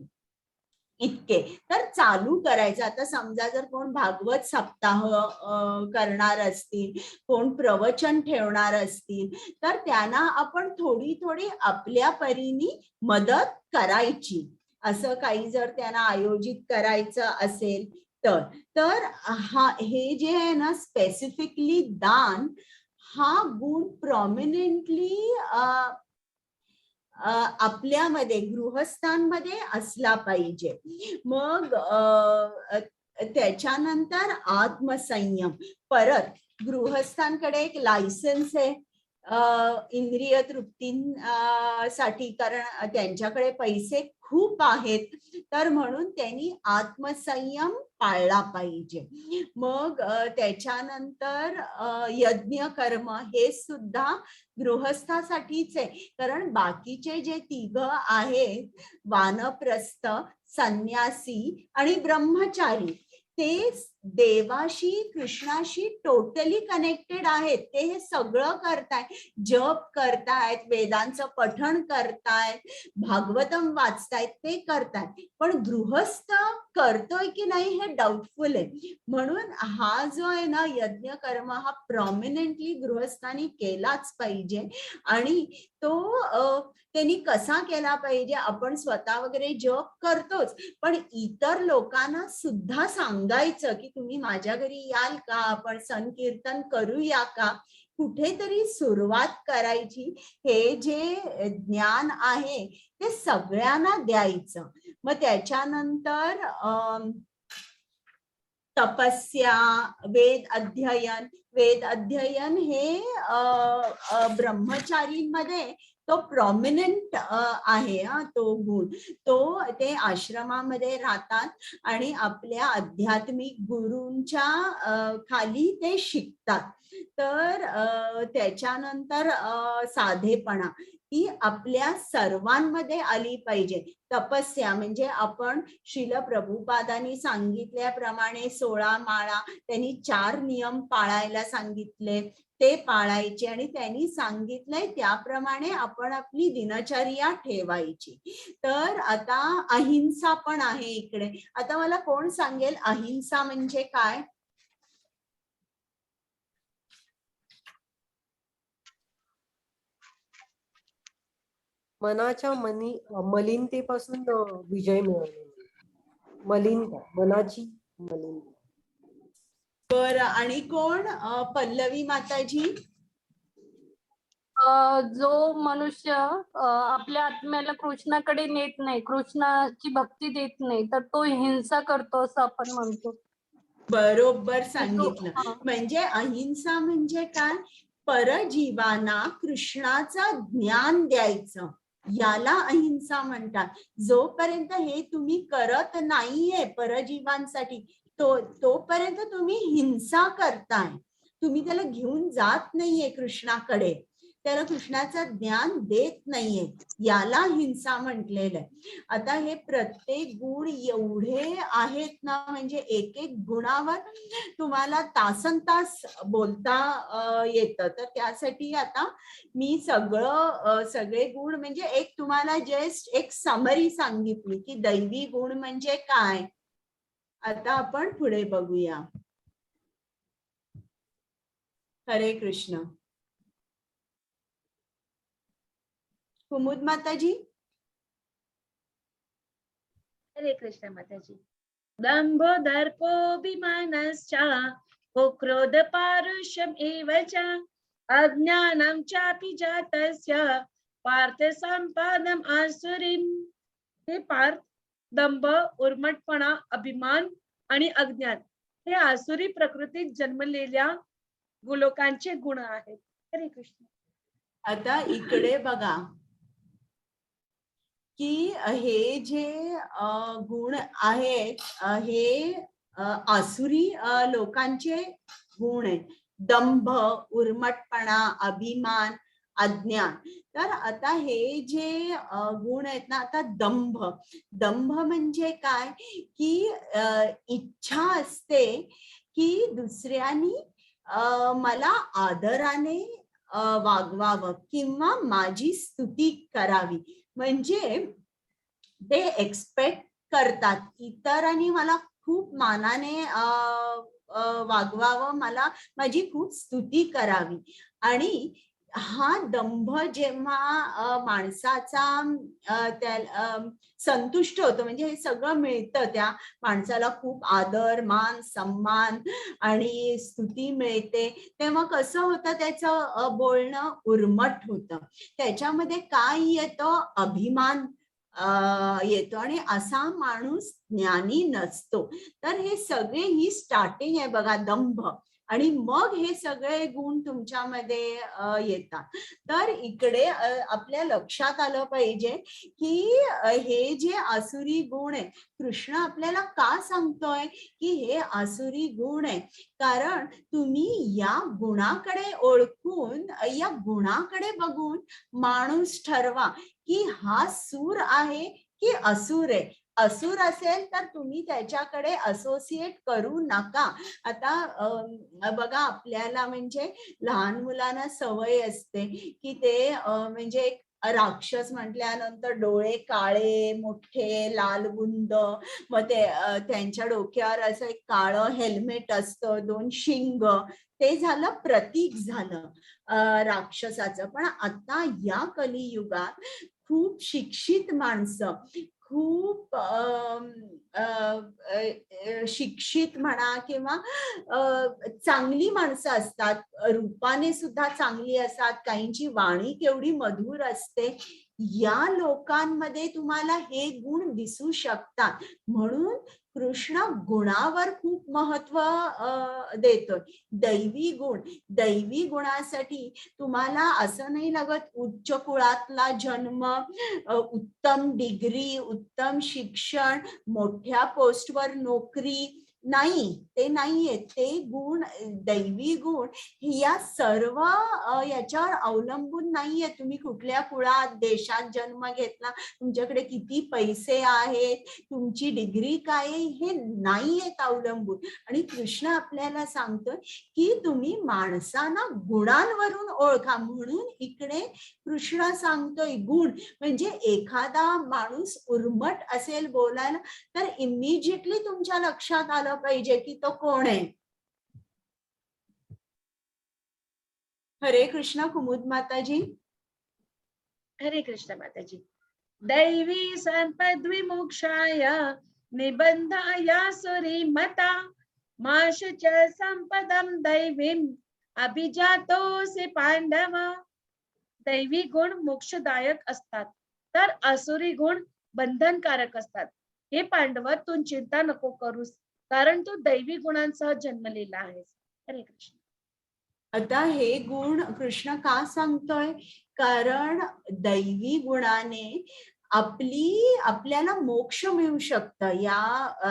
Speaker 1: इतके, तर चालू करायचं. आता समजा जर कोण भागवत सप्ताह करणार असतील, कोण प्रवचन ठेवणार असतील, तर त्यांना आपण थोडी थोडी आपल्या परीने मदत करायची. असं काही जर त्यांना आयोजित करायचं असेल तर हे जे आहे ना स्पेसिफिकली दान, हा गुण प्रॉमिनंटली आपल्यामध्ये गृहस्थांमध्ये असला पाहिजे. मग त्याच्यानंतर आत्मसंयम. परत गृहस्थांकडे एक लायसन्स आहे इंद्रिय तृप्तीसाठी, कारण त्यांच्याकडे पैसे खूप आहेत, तर म्हणून त्यांनी आत्मसंयम पाळला पाहिजे. मग त्याच्यानंतर यज्ञ कर्म हे सुद्धा गृहस्थासाठीच आहे, कारण बाकीचे जे 3 आहेत, वानप्रस्थ, संन्यासी आणि ब्रह्मचारी, ते देवाशी कृष्णाशी टोटली कनेक्टेड आहेत. ते हे सगळं करतायत, जप करतायत, वेदांचं पठण करतायत, भागवतम वाचतायत, ते करतायत. पण गृहस्थ करतोय की नाही हे डाऊटफुल आहे. म्हणून हा जो आहे ना यज्ञ कर्म, हा प्रॉमिनंटली गृहस्थांनी केलाच पाहिजे. आणि तो त्यांनी कसा केला पाहिजे? आपण स्वतः वगैरे जप करतोच, पण इतर लोकांना सुद्धा सांगायचं की तुम्ही माझ्या घरी याल का, आपण संकीर्तन करूया का, कुठेतरी सुरुवात करायची. हे जे ज्ञान आहे ते सगळ्यांना द्यायचं. मग त्याच्यानंतर तपस्या, वेद अध्ययन हे ब्रह्मचारींमध्ये तो प्रॉमिनंट आहे. तो गुण, ते आश्रमामध्ये राहतात आणि आपल्या आध्यात्मिक गुरूंच्या खाली ते शिकतात. तर त्याच्यानंतर साधेपणा ही आपल्या सर्वांमध्ये आली पाहिजे. तपस्या म्हणजे आपण श्रील प्रभुपादांनी सांगितल्याप्रमाणे 16 माळा, त्यांनी 4 नियम पाळायला सांगितले, ते पाळायचे. आणि त्यांनी सांगितलंय त्याप्रमाणे आपण आपली दिनचर्या ठेवायची. तर आता अहिंसा पण आहे इकडे. आता मला कोण सांगेल अहिंसा म्हणजे काय?
Speaker 7: मनाच्या मलिनतेपासून विजय मिळवणे. मलिनता, मनाची मलिनता.
Speaker 1: बरं, आणि कोण? पल्लवी माताजी.
Speaker 4: जो मनुष्य आपल्या आत्म्याला कृष्णाकडे नेत नाही, कृष्णाची भक्ती देत नाही, तर तो हिंसा करतो असं आपण म्हणतो.
Speaker 1: बरोबर सांगितलं. म्हणजे अहिंसा म्हणजे काय? परजीवांना कृष्णाचं ज्ञान द्यायचं, याला अहिंसा म्हणतात. जोपर्यंत हे तुम्ही करत नाहीये परजीवांसाठी, तोपर्यंत तुम्ही हिंसा करताय. तुम्ही त्याला घेऊन जात नाहीये कृष्णाकडे, त्याला कृष्णाचं ज्ञान देत नाहीये, याला हिंसा म्हटलेलं आहे. आता हे प्रत्येक गुण एवढे आहेत ना, म्हणजे एक एक गुणावर तुम्हाला तासनतास बोलता येतं. तर त्यासाठी आता मी सगळे गुण म्हणजे एक तुम्हाला जस्ट एक समरी सांगितली की दैवी गुण म्हणजे काय. आता आपण पुढे बघूया. हरे कृष्ण. कुमुद माताजी.
Speaker 2: हरे कृष्ण माताजी. दंभो दर्पोऽभिमानश्च कुक्रोध पारुष्यम् एव च अज्ञानं चापि जातस्य पार्थ संपादम् आसुरीम्. हे पार्थ, दंभ, उर्मटपणा, अभिमान आणि अज्ञान हे आसुरी प्रकृतीत जन्मलेल्या लोकांचे गुण आहेत. हरे कृष्ण.
Speaker 1: आता इकडे बघा की हे जे गुण आहेत हे आसुरी लोकांचे गुण आहेत. दंभ, उर्मटपणा, अभिमान, अज्ञान. तर आता हे जे गुण आहेत ना, आता दंभ म्हणजे काय की इच्छा असते की दुसऱ्यांनी मला आदराने वागवावं किंवा माझी स्तुती करावी. म्हणजे ते एक्सपेक्ट करतात इतरांनी मला खूप मानाने वागवावं, मला माझी खूप स्तुती करावी. आणि हा दंभ जेव्हा माणसाचा त्या संतुष्ट होतो, म्हणजे हे सगळं मिळतं, त्या माणसाला खूप आदर, मान, सन्मान आणि स्तुती मिळते, तेव्हा कसं होतं त्याचं बोलणं उर्मट होतं. त्याच्यामध्ये काय येतं, अभिमान येतो आणि असा माणूस ज्ञानी नसतो. तर हे सगळे ही स्टार्टिंग आहे बघा, दंभ, आणि मग हे सगळे गुण तुमच्यामध्ये येतात. तर इकडे आपल्या लक्षात आलं पाहिजे की हे जे आसुरी गुण आहे, कृष्ण आपल्याला का सांगतोय की हे आसुरी गुण आहे, कारण तुम्ही या गुणाकडे ओळखून, या गुणाकडे बघून माणूस ठरवा की हा सूर आहे की असुर आहे. असुर असेल तर तुम्ही त्याच्याकडे असोसिएट करू नका. आता बघा, आपल्याला म्हणजे लहान मुलांना सवय असते की ते म्हणजे राक्षस म्हटल्यानंतर डोळे काळे मोठे लाल बुंद, मग ते त्यांच्या डोक्यावर असं एक काळं हेल्मेट असतं, 2 शिंग, ते झालं प्रतीक झालं राक्षसाचं. पण आता या कलियुगात खूप शिक्षित माणसं, खूप शिक्षित म्हणा किंवा चांगली माणसं असतात, रूपाने सुद्धा चांगली असतात, काहींची वाणी केवढी मधुर असते, या लोकांमध्ये तुम्हाला हे गुण दिसू शकतात. म्हणून कृष्ण गुणावर खूप महत्व देतोय. दैवी गुण, दैवी गुणासाठी तुम्हाला असं नाही लागत उच्च कुळातला जन्म, उत्तम डिग्री, उत्तम शिक्षण, मोठ्या पोस्टवर नोकरी, नाही, ते नाहीये. ते गुण, दैवी गुण या सर्व याच्यावर अवलंबून नाहीये. तुम्ही कुठल्या कुळात, देशात जन्म घेतला, तुमच्याकडे किती पैसे आहेत, तुमची डिग्री काय आहे, हे नाहीयेत अवलंबून. आणि कृष्ण आपल्याला सांगतोय की तुम्ही माणसांना गुणांवरून ओळखा. म्हणून इकडे कृष्ण सांगतोय गुण म्हणजे एखादा माणूस उर्मट असेल बोलायला, तर इमिजिएटली तुमच्या लक्षात आलं पाहिजे की तो कोण आहे. हरे कृष्ण. कुमुद माताजी.
Speaker 2: हरे कृष्ण माताजी. दैवी संपद विमोक्षाय निबंधाय सुरी मता माश च संपदम दैवीम अभिजातोसी पांडव. दैवी गुण मोक्षदायक असतात, तर आसुरी गुण बंधनकारक असतात. हे पांडव, तू चिंता नको करूस, कारण तू दैवी गुणांसह जन्मलेला आहेस. हरे कृष्ण.
Speaker 1: आता हे गुण कृष्ण का सांगतोय, कारण दैवी गुणाने आपल्याला मोक्ष मिळू शकतं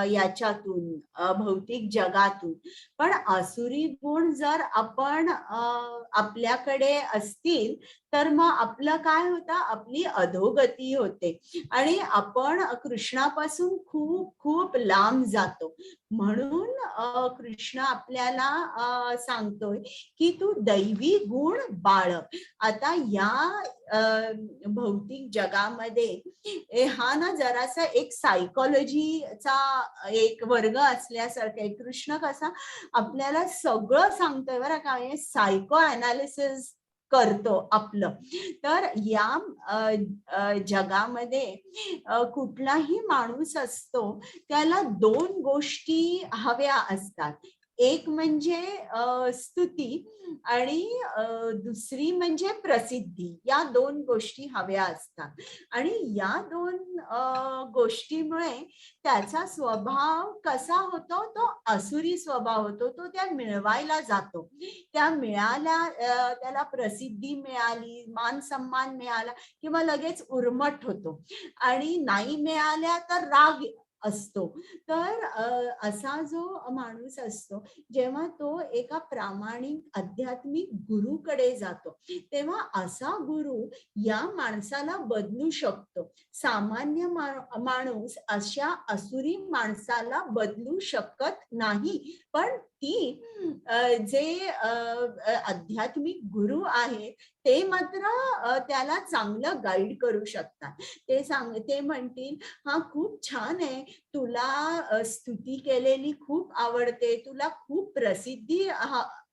Speaker 1: याच्यातून, भौतिक जगातून. पण आसुरी गुण जर आपण आपल्याकडे असतील तर मग आपलं काय होतं, आपली अधोगती होते आणि आपण कृष्णापासून खूप खूप लांब जातो. म्हणून कृष्ण आपल्याला सांगतोय की तू दैवी गुण बाळग. आता या भौतिक जगामध्ये हा ना जरासा एक सायकोलॉजीचा एक वर्ग असल्यासारखं आहे. कृष्ण कसा आपल्याला सगळं सांगतोय बरं का, सायको अनालिसिस करतो आपलं. तर या जगामध्ये कुठलाही माणूस असतो त्याला 2 गोष्टी हव्या असतात. एक म्हणजे स्तुती आणि दुसरी म्हणजे प्रसिद्धी. या दोन गोष्टी हव्या असतात आणि या दोन गोष्टीमुळे त्याचा स्वभाव कसा होतो, तो आसुरी स्वभाव होतो. तो त्या मिळवायला जातो. त्या मिळाल्या त्याला प्रसिद्धी मिळाली, मान सन्मान मिळाला किंवा लगेच उर्मट होतो आणि नाही मिळाल्या तर राग असतो. तर असा जो माणूस असतो, जेव्हा तो एका प्रामाणिक आध्यात्मिक गुरुकडे जातो, तेव्हा असा गुरु या माणसाला बदलू शकतो. सामान्य माणूस अशा आसुरी माणसाला बदलू शकत नाही. पण ती जे आध्यात्मिक गुरु आहेत ते मात्र त्याला चांगलं गाईड करू शकतात. ते म्हणतील, हा खूप छान आहे, तुला स्तुती केलेली खूप आवडते, तुला खूप प्रसिद्धी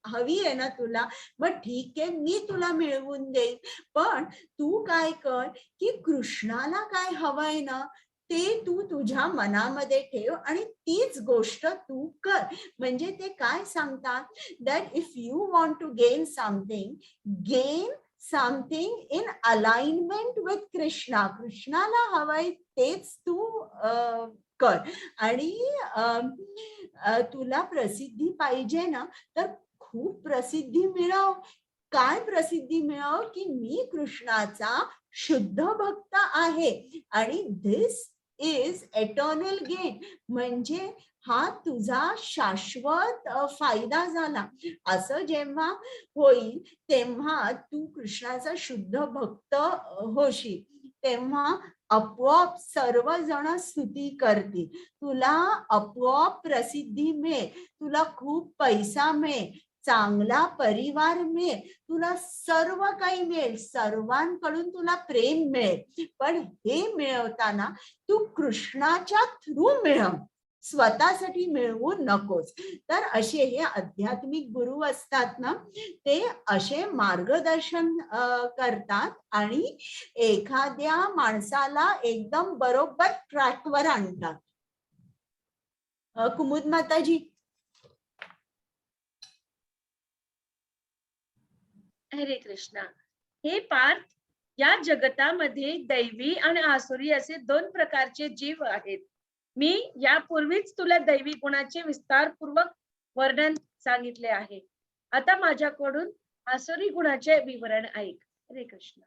Speaker 1: हवी आहे ना तुला, मग ठीक आहे, मी तुला मिळवून देईन, पण तू काय कर की कृष्णाला काय हवंय ना ते तू तुझ्या मनामध्ये ठेव आणि तीच गोष्ट तू कर. म्हणजे ते काय सांगतात, that if you want to gain something in alignment with Krishna, कृष्णाला हवंय तेच तू कर. आणि तुला प्रसिद्धी पाहिजे ना, तर खूप प्रसिद्धी मिळव. काय प्रसिद्धी मिळव की मी कृष्णाचा शुद्ध भक्त आहे आणि दिस इज एटर्नल गेन. म्हणजे हा तुझा शाश्वत फायदा झाला. असं जेव्हा होईल तेव्हा तू कृष्णाचा शुद्ध भक्त होशील, तेव्हा आपोआप सर्वजण स्तुती करतील, तुला आपोआप प्रसिद्धी मिळेल, तुला खूप पैसा मिळेल, चांगला परिवार मिळेल, तुला सर्व काही मिळेल, सर्वांकडून तुला प्रेम मिळेल. पण हे मिळवताना तू कृष्णाच्या थ्रू मिळव, स्वतःसाठी मिळवू नकोस. तर असे हे आध्यात्मिक गुरु असतात ना, ते असे मार्गदर्शन करतात आणि एखाद्या माणसाला एकदम बरोबर ट्रॅकवर आणतात. कुमुद माताजी.
Speaker 2: हरे कृष्णा. हे पार्थ, या जगतामध्ये दैवी आणि आसुरी असे दोन प्रकारचे जीव आहेत. मी यापूर्वीच तुला दैवी गुणाचे विस्तारपूर्वक वर्णन सांगितले आहे. आता माझ्याकडून आसुरी गुणाचे विवरण ऐक. हरे कृष्ण.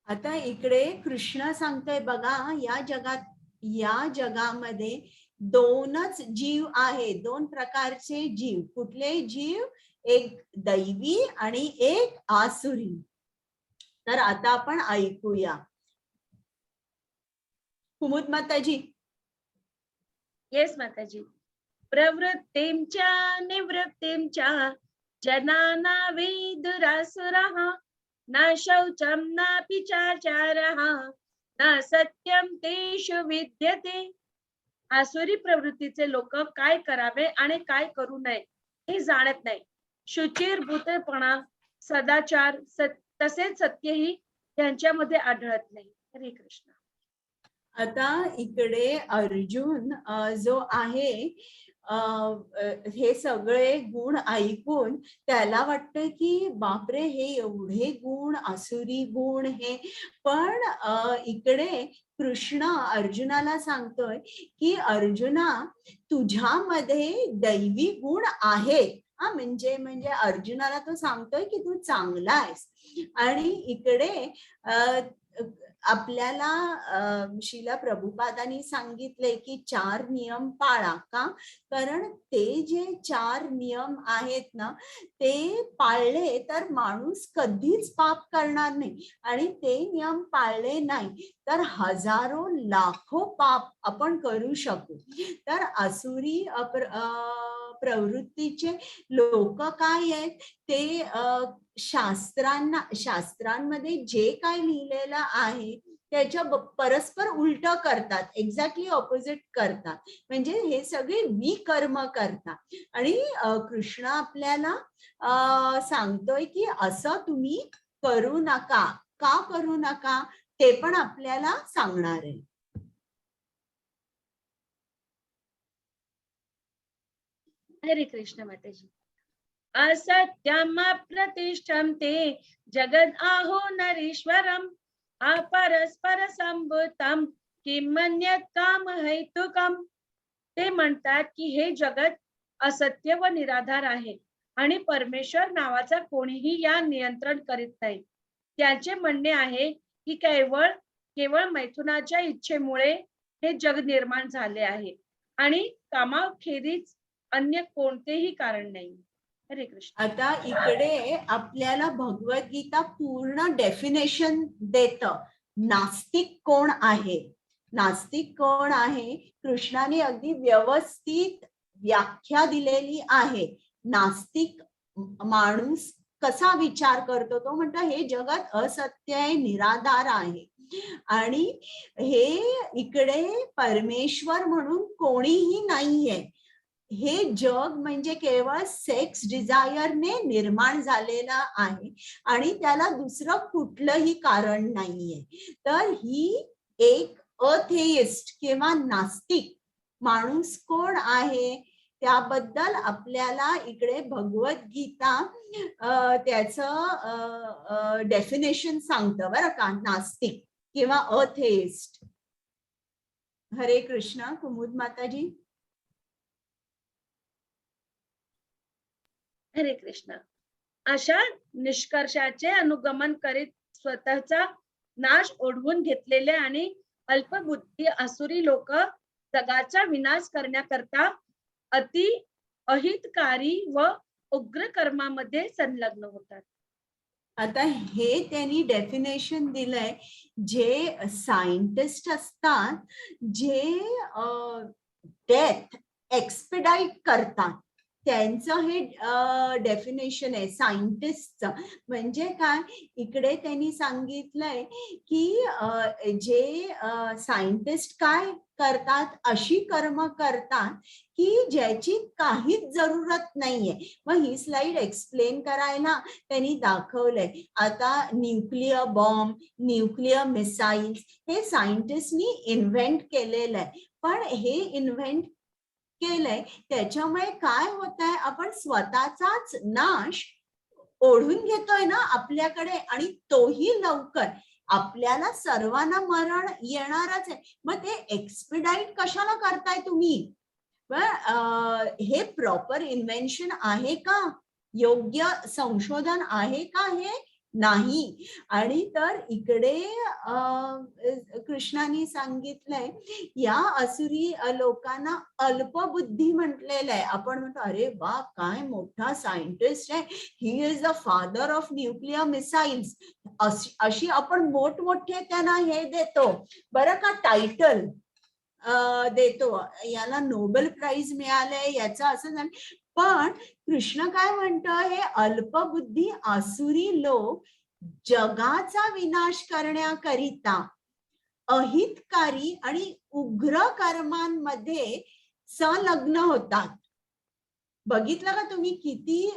Speaker 1: आता इकडे कृष्ण सांगतोय बघा, या जगामध्ये दोनच जीव आहे, दोन प्रकारचे जीव. कुठले जीव? एक दैवी आणि एक आसुरी. तर आता आपण ऐकूया. कुमुद माताजी.
Speaker 2: येस माताजी. प्रवृत्तींच्या निवृत्तींच्या जनाना वेदुरासुरः न शौचं नापि चाचारः न सत्यं तेषु विद्यते. आसुरी प्रवृत्तीचे लोक काय करावे आणि काय करू नये हे जाणत नाही. शुचिर्भूतपणा, सदाचार, तसेच सत्यही त्यांच्यामध्ये आढळत नाही. हरे कृष्ण.
Speaker 1: आता इकडे अर्जुन जो आहे, हे सगळे गुण ऐकून त्याला वाटतं की बापरे, हे एवढे गुण, आसुरी गुण हे. पण इकडे कृष्ण अर्जुनाला सांगतोय की अर्जुना, तुझ्यामध्ये दैवी गुण आहेत. म्हणजे अर्जुनाला तो सांगतोय की तू चांगला आहेस. आणि इकडे आपल्याला श्रीला प्रभुपादांनी सांगितले की 4 नियम पाळा. का? कारण ते जे 4 नियम आहेत ना, ते पाळले तर माणूस कधीच पाप करणार नाही. आणि ते नियम पाळले नाही तर हजारो लाखो पाप आपण करू शकू. तर आसुरी प्रवृत्तीचे लोक काय आहेत ते शास्त्रांमध्ये जे काय लिहिलेलं आहे त्याच्या परस्पर उलट करतात, एक्झॅक्टली ऑपोजिट करतात. म्हणजे हे सगळे विकर्म करतात. आणि कृष्ण आपल्याला सांगतोय की असं तुम्ही करू नका. का करू नका ते पण आपल्याला सांगणार आहे.
Speaker 2: हरे कृष्ण माताजी. असत्यम प्रतिष्ठम ते जगद आहो नरीश्वरम अपरस्पर संभूतम किमन्यत् काम हेतुकम. ते म्हणतात की हे जगत असत्य व निराधार आहे आणि परमेश्वर नावाचा कोणीही या नियंत्रण करीत नाही. त्याचे म्हणणे आहे की केवळ मैथुनाच्या इच्छेमुळे हे जग निर्माण झाले आहे आणि कामाखेरीज अन्य कोणतेही कारण नाही. हरे कृष्ण.
Speaker 1: आता इकडे आपल्याला भगवद्गीता पूर्ण डेफिनेशन देत. नास्तिक कोण आहे, नास्तिक कोण आहे, कृष्णाने अगदी व्यवस्थित व्याख्या दिलेली आहे. नास्तिक माणूस कसा विचार करतो, तो म्हणतो हे जगत असत्य आहे, निराधार आहे आणि हे इकडे परमेश्वर म्हणून कोणीही नाहीये. हे जग म्हणजे केवळ सेक्स डिझायरने निर्माण झालेला आहे आणि त्याला दुसरं कुठलंही कारण नाहीये. तर ही एक अथेइस्ट किंवा नास्तिक माणूस कोण आहे त्याबद्दल आपल्याला इकडे भगवद्गीता त्याचं डेफिनेशन सांगतं बरं का, नास्तिक किंवा अथेइस्ट. हरे कृष्ण. कुमुद माताजी.
Speaker 2: हरे कृष्ण. अशा निष्कर्षाचे अनुगमन करीत स्वतःचा नाश ओढवून घेतलेले आणि अल्पबुद्धी आसुरी लोक जगाचा विनाश करण्याकरता अति अहितकारी व उग्र कर्मामध्ये संलग्न होतात.
Speaker 1: आता हे त्यांनी डेफिनेशन दिलंय. जे सायंटिस्ट असतात, जे डेथ एक्सपेडाइट करतात, त्यांचं हे डेफिनेशन आहे सायंटिस्टचं. म्हणजे काय, इकडे त्यांनी सांगितलंय की जे सायंटिस्ट काय करतात, अशी कर्म करतात की ज्याची काहीच जरूरत नाहीये. मग ही स्लाइड एक्सप्लेन करायला त्यांनी दाखवलंय. आता न्यूक्लिअर बॉम्ब, न्यूक्लिअर मिसाईल्स हे सायंटिस्टनी इन्व्हेंट केलेलं आहे. पण हे इन्व्हेंट केलंय त्याच्यामुळे काय होत आहे, आपण स्वतःचाच नाश ओढून घेतोय ना आपल्याकडे, आणि तोही लवकर. आपल्याला सर्वांना मरण येणारच आहे. मग ते एक्सपिडाइट कशाला करताय तुम्ही? हे प्रॉपर इन्व्हेन्शन आहे का? योग्य संशोधन आहे का? हे नाही. आणि तर इकडे कृष्णाने सांगितलंय या असुरी लोकांना अल्पबुद्धी म्हटलेलं आहे. आपण म्हणतो अरे वा, काय मोठा सायंटिस्ट आहे, he is the father of nuclear missiles, अशी आपण मोठमोठे त्यांना हे देतो बरं का, टायटल देतो. याला नोबेल प्राइज मिळालंय याचं असं झालं. पण कृष्ण काय म्हणतो, हे अल्पबुद्धी आसुरी लोक जगाचा विनाश करण्याकरिता अहितकारी आणि उग्र कर्मांमध्ये संलग्न होतात. बघितलं का तुम्ही किती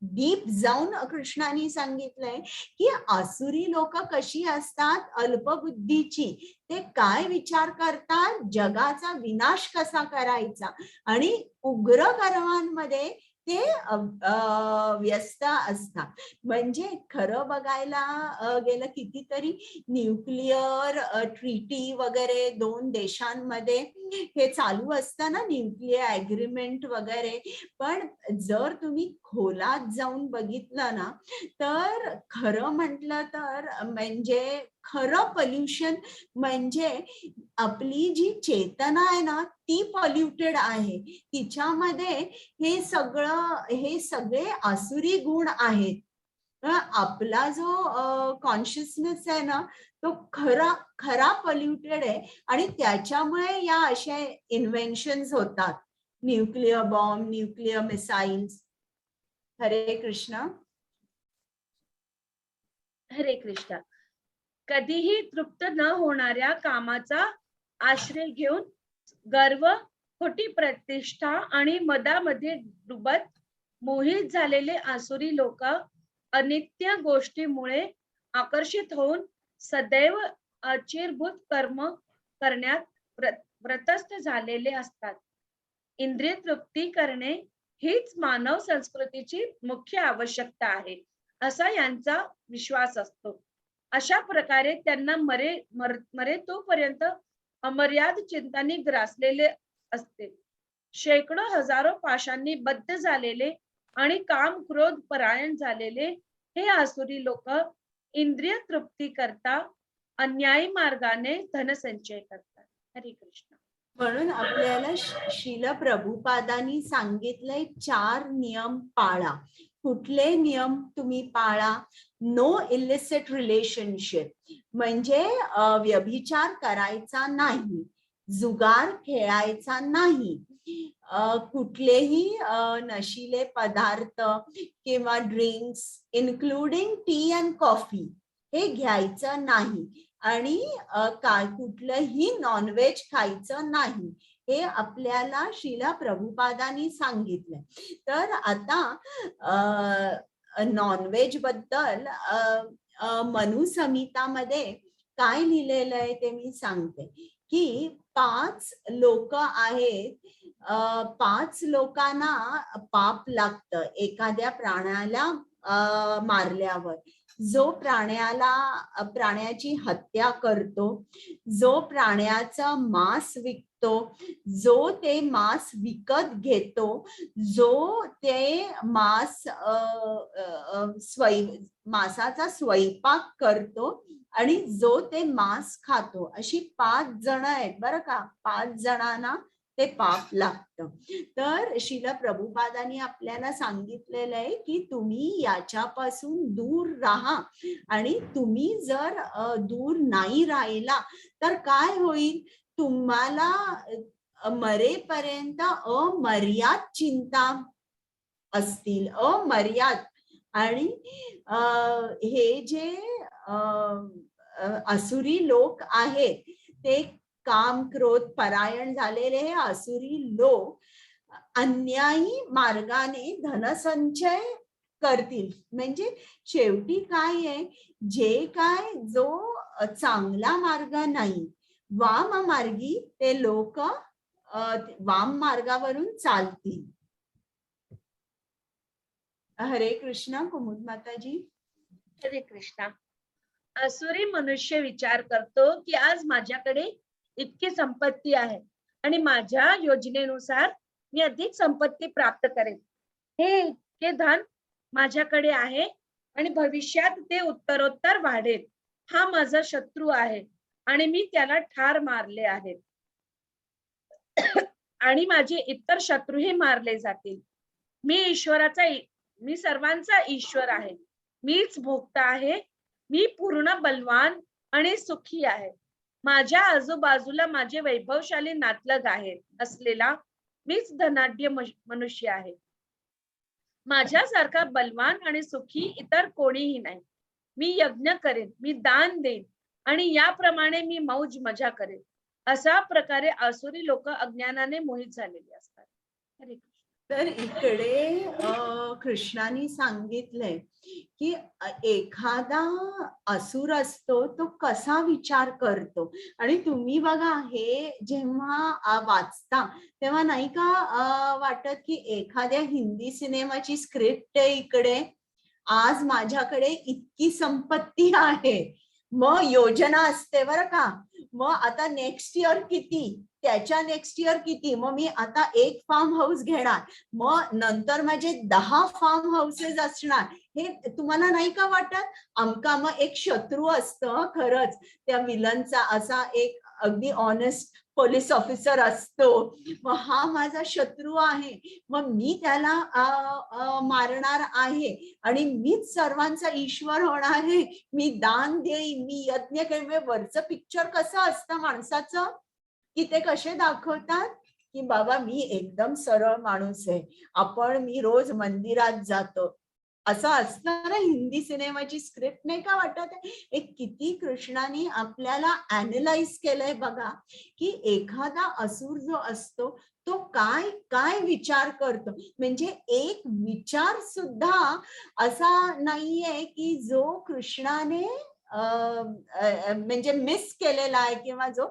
Speaker 1: डीप जाऊन कृष्णाने सांगितलंय की आसुरी लोक कशी असतात, अल्पबुद्धीची. ते काय विचार करतात, जगाचा विनाश कसा करायचा, आणि उग्र कर्मांमध्ये ते व्यस्त असतात. म्हणजे खरं बघायला गेलं कितीतरी न्यूक्लिअर ट्रीटी वगैरे 2 देशांमध्ये हे चालू असतं ना, न्यूक्लिअर ॲग्रीमेंट वगैरे. पण जर तुम्ही खोलात जाऊन बघितलं ना, तर खरं म्हटलं तर म्हणजे खरं पोल्युशन म्हणजे आपली जी चेतना आहे ना, ती पोल्युटेड आहे. तिच्यामध्ये हे सगळे आसुरी गुण आहेत. आपला जो कॉन्शियसनेस आहे ना, तो खरा पोल्युटेड आहे आणि त्याच्यामुळे या अशा इन्व्हेन्शन्स होतात, न्यूक्लिअर बॉम्ब, न्यूक्लिअर मिसाईल्स. हरे कृष्ण.
Speaker 2: हरे कृष्ण. कधीही तृप्त न होणाऱ्या कामाचा आश्रय घेऊन गर्व, खोटी प्रतिष्ठा आणि मदामध्ये डुबत मोहित झालेले आसुरी लोक अनित्य गोष्टीमुळे आकर्षित होऊन सदैव अचिरभूत कर्म करण्यात व्रतस्थ झालेले असतात. इंद्रिय तृप्ती करणे हीच मानव संस्कृतीची मुख्य आवश्यकता आहे, असा यांचा विश्वास असतो. अशा प्रकारे त्यांना मरे तोपर्यंत अमर्याद चिंतांनी ग्रासलेले असते. शेकडो हजारो पाशांनी बद्ध झालेले आणि काम क्रोध परायण झालेले हे आसुरी लोक इंद्रिय तृप्ती करता अन्यायी मार्गाने धनसंचय करतात. हरे कृष्ण.
Speaker 1: म्हणून आपल्याला श्रील प्रभुपादांनी सांगितलंय 4 नियम पाळा. कुठले नियम तुम्ही पाळा? नो इलिसिट रिलेशनशिप, म्हणजे व्यभिचार करायचा नाही, जुगार खेळायचा नाही, कुठलेही नशिले पदार्थ किंवा drinks including T and coffee हे घ्यायचं नाही, आणि कुठलंही नॉनव्हेज खायचं नाही, हे आपल्याला श्रीला प्रभुपादांनी सांगितलंय. तर आता नॉनव्हेज बद्दल मनुसंहितामध्ये काय लिहिलेलं आहे ते मी सांगते, की 5 लोक आहेत, 5 लोकांना पाप लागतं एखाद्या प्राण्याला मारल्यावर. जो प्राण्याची हत्या करतो, जो प्राण्याचा मांस विकतो, जो ते मांस विकत घेतो, जो ते मांसाचा स्वयंपाक करतो आणि जो ते मांस खातो, अशी 5 जण आहेत बरं का. 5 जणांना ते पाप लागतं. तर श्रील प्रभुपादांनी आपल्याला सांगितलेलं आहे की तुम्ही याच्यापासून दूर राहा, आणि तुम्ही जर दूर नाही राहिला तर काय होईल, तुम्हाला मरेपर्यंत अमर्याद चिंता असतील, अमर्याद. आणि हे जे आसुरी लोक आहेत ते काम क्रोध परायण झालेले हे आसुरी लोक अन्यायी मार्गाने धनसंचय करतील. म्हणजे शेवटी काय आहे, जे काय जो चांगला मार्ग नाही, वाम मार्गी ते लोक वाम मार्गावरून चालतील. हरे कृष्ण. कुमुद माताजी.
Speaker 2: हरे कृष्णा. असुरी मनुष्य विचार करतो की आज माझ्याकडे इतकी संपत्ती आहे आणि माझ्या योजनेनुसार मी अधिक संपत्ती प्राप्त करेन. हे इतके धन माझ्याकडे आहे आणि भविष्यात ते उत्तरोत्तर वाढेल. हा माझा शत्रू आहे आणि मी त्याला ठार मारले आहे आणि माझे इतर शत्रूही मारले जातील. मी सर्वांचा ईश्वर आहे, मीच भोक्ता आहे, मी पूर्ण बलवान आणि सुखी आहे. माझ्या आजूबाजूला माझे वैभवशाली नातलग आहेत असलेला मीच धनाढ्य मनुष्य आहे. माझ्यासारखा बलवान आणि सुखी इतर कोणीही नाही. मी यज्ञ करेन, मी दान देईन आणि याप्रमाणे मी मौज मजा करेन. अशा प्रकारे आसुरी लोक अज्ञानाने मोहित झालेली असतात. हरे कृष्ण.
Speaker 1: तर इकडे कृष्णाने सांगितलंय की एखादा असुर असतो तो कसा विचार करतो. आणि तुम्ही बघा, हे जेव्हा वाचता तेव्हा नाही का वाटत की एखाद्या हिंदी सिनेमाची स्क्रिप्ट आहे इकडे, आज माझ्याकडे इतकी संपत्ती आहे, मग योजना असते बरं का, मग आता नेक्स्ट इयर किती, त्याच्या नेक्स्ट इयर किती, मग मी आता 1 फार्म हाऊस घेणार, मग नंतर माझे 10 फार्म हाऊसेस असणार. हे तुम्हाला नाही का वाटत? आमका मग एक शत्रू असतं खरंच त्या विलनचा, असा एक अगदी ऑनेस्ट पोलीस ऑफिसर असतो, मग हा माझा शत्रू आहे, मग मी त्याला मारणार आहे आणि मीच सर्वांचा ईश्वर होणार आहे, मी दान देईन, मी यज्ञ करेन. वरचं पिक्चर कसं असतं माणसाचं, की ते कसे दाखवतात की बाबा मी एकदम सरळ माणूस आहे, मी रोज मंदिरात जातो, असं असणार हिंदी सिनेमाची स्क्रिप्ट नाही का वाटत? एक किती कृष्णाने आपल्याला अॅनलाइज केलंय बघा, की एखादा असुर जो असतो तो काय काय विचार करतो. म्हणजे एक विचार सुद्धा असा नाहीये की जो कृष्णाने म्हणजे मिस केलेला आहे किंवा जो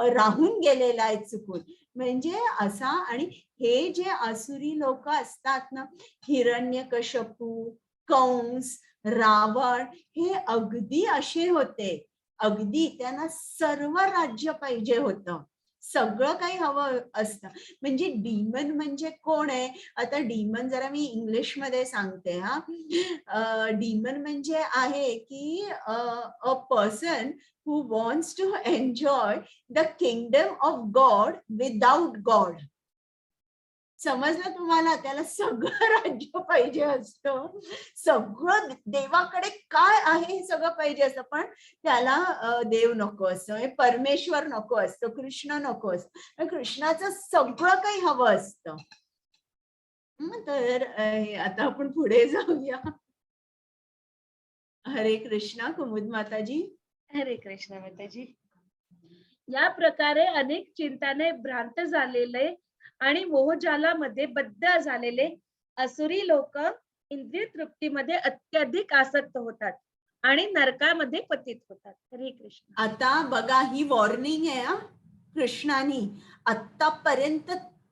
Speaker 1: राहून गेलेला आहे चुकून. म्हणजे असा. आणि हे जे आसुरी लोक असतात ना, हिरण्यकश्यपू, कंस, रावण, हे अगदी असे होते. अगदी त्यांना सर्व राज्य पाहिजे होतं, सगळं काही हवं असतं. म्हणजे डीमन म्हणजे कोण आहे? आता डीमन जरा मी इंग्लिश मध्ये सांगते हा. डीमन म्हणजे आहे की a person who wants to enjoy the kingdom of God without God. समजलं तुम्हाला? त्याला सगळं राज्य पाहिजे असतं, सगळं देवाकडे काय आहे हे सगळं पाहिजे असतं, पण त्याला देव नको असतं, परमेश्वर नको असतं, कृष्ण नको असतं. कृष्णाचं सगळं काही हवं असतं. तर आता आपण पुढे जाऊया. हरे कृष्णा. कुमुद माताजी.
Speaker 2: हरे कृष्ण माताजी. या प्रकारे अनेक चिंताने भ्रांत झालेले आणि मोहजालामध्ये बद्ध झालेले असुरी लोक इंद्रिय तृप्तीमध्ये अत्यधिक आसक्त होतात आणि नरकामध्ये पतित होतात. हरे कृष्ण.
Speaker 1: आता बघा, ही वॉर्निंग आहे हा कृष्णानी. आतापर्यंत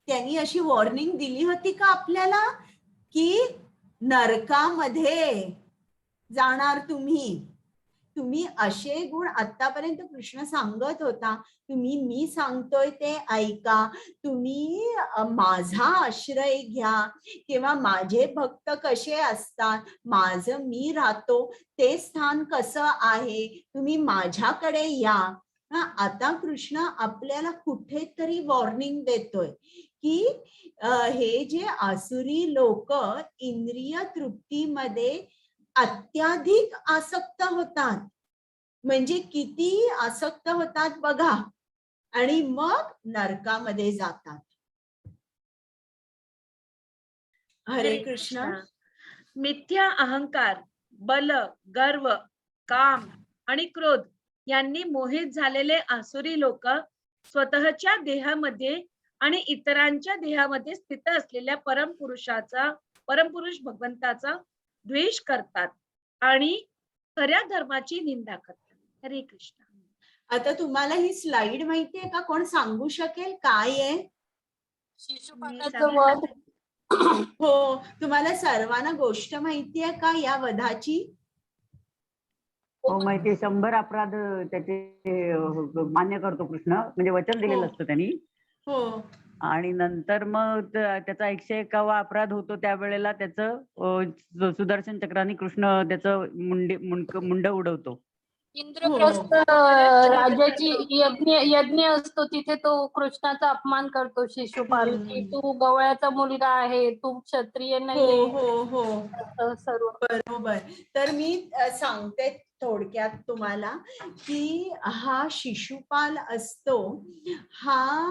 Speaker 1: त्यांनी अशी वॉर्निंग दिली होती का आपल्याला की नरकामध्ये जाणार तुम्ही, तुम्ही असे गुण आतापर्यंत कृष्ण सांगत होता. तुम्ही मी सांगतोय ते ऐका, तुम्ही माझा आश्रय घ्या, किंवा माझे भक्त कसे असतात, माझं मी राहतो ते स्थान कसं आहे, तुम्ही माझ्याकडे या. आता कृष्ण आपल्याला कुठेतरी वॉर्निंग देतोय की हे जे आसुरी लोक इंद्रिय तृप्तीमध्ये अत्याधिक आसक्त होतात. म्हणजे किती आसक्त होतात बघा, आणि मग नरकामध्ये जातात. हरे कृष्ण.
Speaker 2: मिथ्या अहंकार, बल, गर्व, काम आणि क्रोध यांनी मोहित झालेले आसुरी लोक स्वतःच्या देहामध्ये आणि इतरांच्या देहामध्ये स्थित असलेल्या परमपुरुष भगवंताचा द्वेष करतात आणि खऱ्या धर्माची निंदा करतात. हरे कृष्ण.
Speaker 1: आता तुम्हाला ही स्लाइड माहितीये का? कोण सांगू शकेल काय आहे?
Speaker 4: शिशुपालाचं वध.
Speaker 1: हो, तुम्हाला सर्वांना गोष्ट माहितीये का या वधाची?
Speaker 6: हो माहिती. 100 अपराध त्याचे मान्य करतो कृष्ण, म्हणजे वचन दिलेलं असतं त्यांनी.
Speaker 1: हो.
Speaker 6: आणि नंतर मग त्याचा 101वा अपराध होतो, त्यावेळेला त्याचं सुदर्शन चक्राने कृष्ण त्याचं मुंड उडवतो.
Speaker 4: इंद्रप्रस्थ राजाची यज्ञ असतो, तिथे तो कृष्णाचा अपमान करतो शिशुपाल, की तू गवळ्याचा मुलगा आहे, तू क्षत्रिय नाहीये.
Speaker 1: हो.
Speaker 4: सर्व
Speaker 1: बरोबर. तर मी सांगते थोडक्यात तुम्हाला की हा शिशुपाल असतो, हा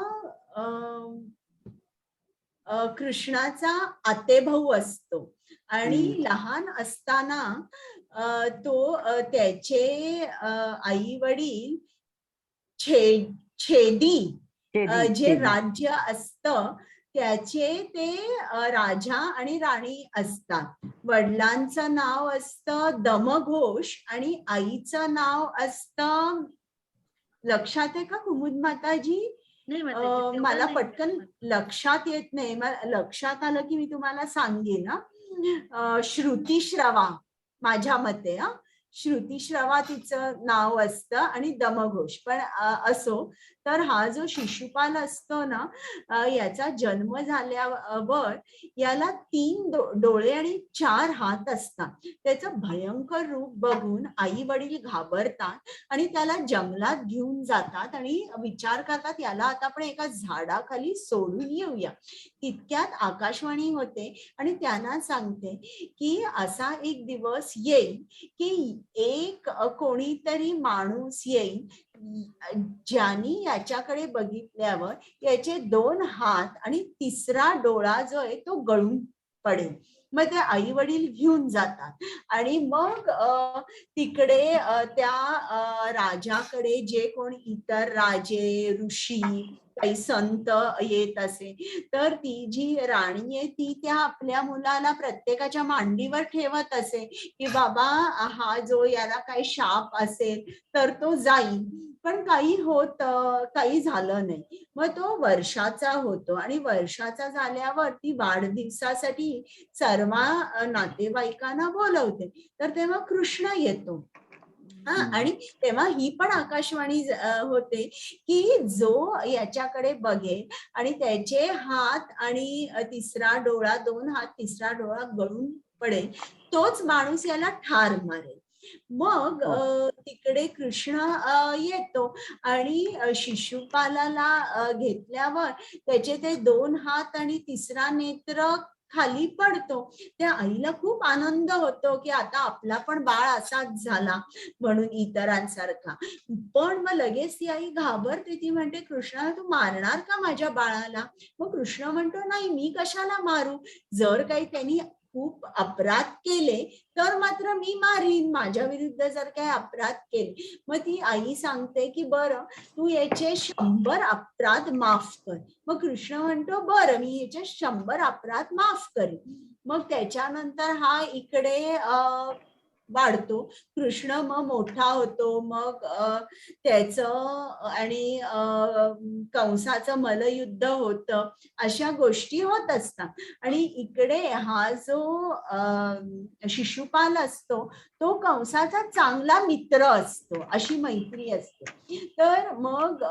Speaker 1: कृष्णाचा आतेभाऊ असतो. आणि लहान असताना तो त्याचे आई वडील छेदी जे राज्य असतं त्याचे ते राजा आणि राणी असतात. वडिलांचं नाव असतं दमघोष आणि आईचं नाव असतं, लक्षात आहे का कुमुद माताजी? मला पटकन लक्षात येत नाही. लक्षात आलं की मी तुम्हाला सांगेन. श्रुतिश्रवा माझ्या मते. श्रुतिश्रवा तिचं नाव असतं आणि दमघोष. पण असो, तर हा जो शिशुपाल असतो ना, याचा जन्म झाल्यावर याला 3 डोळे आणि 4 हात असतात. त्याचं भयंकर रूप बघून आई वडील घाबरतात आणि त्याला जंगलात घेऊन जातात आणि विचार करतात याला आता आपण एका झाडाखाली सोडून येऊया. तितक्यात आकाशवाणी होते आणि त्यांना सांगते की असा एक दिवस येईल की एक कोणीतरी माणूस येईल ज्यानी याच्याकडे बघितल्यावर याचे 2 हात आणि 3रा डोळा जो आहे तो गळून पडेल. मग ते आई वडील घेऊन जातात आणि मग तिकडे त्या राजाकडे जे कोण इतर राजे, ऋषी काही संत येत असे, तर ती जी राणी आहे ती त्या आपल्या मुलाला प्रत्येकाच्या मांडीवर ठेवत असे की बाबा हा जो याला काही शाप असेल तर तो जाईल. पण काही झालं नाही. मग तो वर्षाचा होतो आणि वर्षाचा झाल्यावर ती वाढदिवसासाठी सर्व नातेवाईकांना बोलवते. तर तेव्हा कृष्ण येतो. आणि तेव्हा ही पण आकाशवाणी होते की जो याच्याकडे बघेल आणि त्याचे हात आणि तिसरा डोळा, 2 हात तिसरा डोळा गळून पडेल, तोच माणूस याला ठार मारेल. मग तिकडे कृष्ण येतो आणि शिशुपालाला घेतल्यावर त्याचे ते 2 हात आणि तिसरा नेत्र खाली पडतो. त्या आईला खूप आनंद होतो की आता आपला पण बाळ असाच झाला म्हणून इतरांसारखा. पण मग लगेच ती आई घाबरते. ती म्हणते कृष्णा तू मारणार का माझ्या बाळाला? मग कृष्ण म्हणतो नाही, मी कशाला मारू? जर काही त्यांनी खूप अपराध केले तर मात्र मी मारीन, माझ्या विरुद्ध जर काही अपराध केले. मग ती आई सांगते की बरं तू याचे 100 अपराध माफ कर. मग कृष्ण म्हणतो बरं मी याचे 100 अपराध माफ करेन. मग त्याच्यानंतर हा इकडे वाढतो. कृष्ण मग मोठा होतो. मग त्याचं आणि कंसाचं मल्लयुद्ध होतं. अशा गोष्टी होत असतात. आणि इकडे हा जो शिशुपाल असतो तो कंसाचा चांगला मित्र असतो, अशी मैत्री असते. तर मग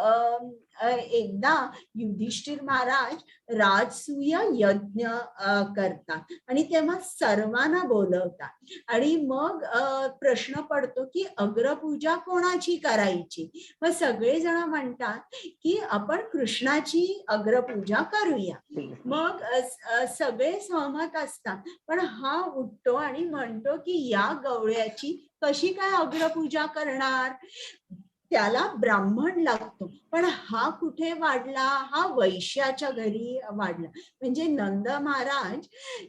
Speaker 1: एकदा युधिष्ठिर महाराज राजसूय यज्ञ करतात आणि तेव्हा सर्वांना बोलवतात आणि मग प्रश्न पडतो की अग्रपूजा कोणाची करायची. मग सगळेजण म्हणतात की आपण कृष्णाची अग्रपूजा करूया. मग सगळे सहमत असतात. पण हा उठतो आणि म्हणतो की या गवळ्याची कशी काय अग्रपूजा करणार? त्याला ब्राह्मण लागतो. पण हा कुठे वाढला? हा वैश्याच्या घरी वाढला. म्हणजे नंद महाराज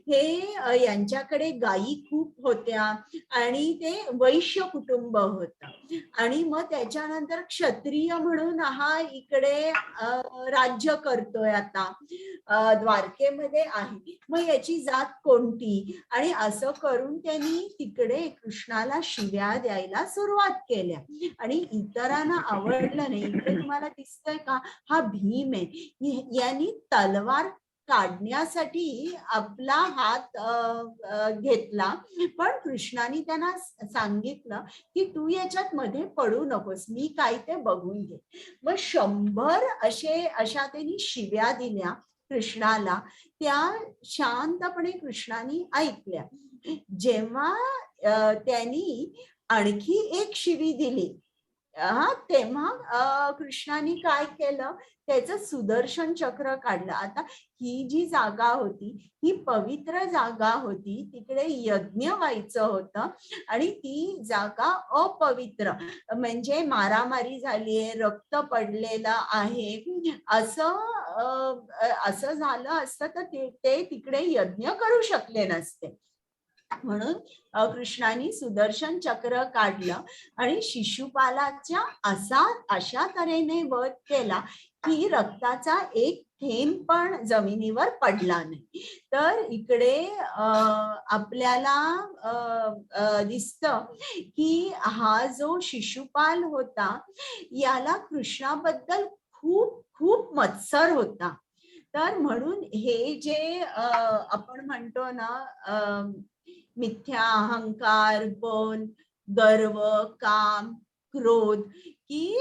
Speaker 1: हे यांच्याकडे गायी खूप होत्या आणि ते वैश्य कुटुंब होतं. आणि मग त्याच्यानंतर क्षत्रिय म्हणून हा इकडे राज्य करतोय आता द्वारकेमध्ये आहे. मग याची जात कोणती? आणि असं करून त्यांनी तिकडे कृष्णाला शिव्या द्यायला सुरुवात केल्या आणि इतरांना आवडलं नाही. इकडे तुम्हाला दिसतंय का, हा भीम आहे, यांनी तलवार काढण्यासाठी आपला हात घेतला. पण कृष्णाने त्यांना सांगितलं की तू याच्यात मध्ये पडू नकोस, मी काय ते बघून घे. मग 100 अशा त्यांनी शिव्या दिल्या कृष्णाला. त्या शांतपणे कृष्णाने ऐकल्या. जेव्हा त्यांनी आणखी एक शिवी दिली तेव्हा कृष्णाने काय केलं, त्याचं सुदर्शन चक्र काढलं. आता ही जी जागा होती ही पवित्र जागा होती, तिकडे यज्ञ व्हायचं होतं आणि ती जागा अपवित्र म्हणजे मारामारी झालीये, रक्त पडलेलं आहे, असं झालं असतं तर ते तिकडे यज्ञ करू शकले नसते. म्हणून कृष्णाने सुदर्शन चक्र काढलं आणि शिशुपालाच्या अशा तऱ्हेने वध केला की रक्ताचा एक थेंब पण जमिनीवर पडला नाही. तर इकडे आपल्याला दिसतं की हा जो शिशुपाल होता याला कृष्णाबद्दल खूप खूप मत्सर होता. तर म्हणून हे जे आपण म्हणतो ना मिथ्या, अहंकार, बल, गर्व, काम, क्रोध की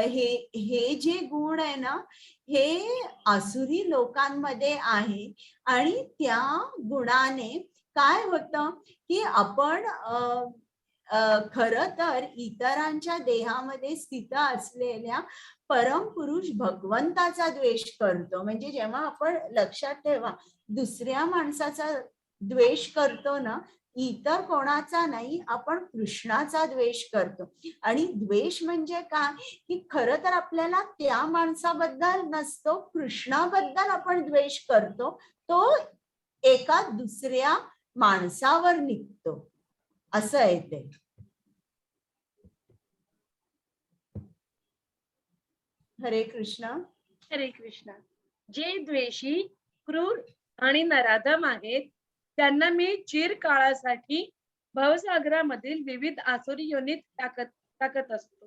Speaker 1: हे जे गुण आहे ना हे आसुरी लोकांमध्ये आहे. आणि त्या गुणाने काय होतं की आपण खरं तर इतरांच्या देहामध्ये स्थित असलेल्या परमपुरुष भगवंताचा द्वेष करतो. म्हणजे जेव्हा आपण लक्षात ठेवा दुसऱ्या माणसाचा द्वेष करतो ना, इतर कोणाचा नाही, आपण कृष्णाचा द्वेष करतो. आणि द्वेष म्हणजे काय की खरं तर आपल्याला त्या माणसाबद्दल नसतो, कृष्णाबद्दल आपण द्वेष करतो. तो एका दुसऱ्या माणसावर निघतो, असं आहे ते. हरे कृष्ण.
Speaker 2: हरे कृष्ण. जे द्वेषी, क्रूर आणि नराधम आहेत त्यांना मी चिरकाळासाठी भवसागरामधील विविध आसुरी योनीत टाकत असतो.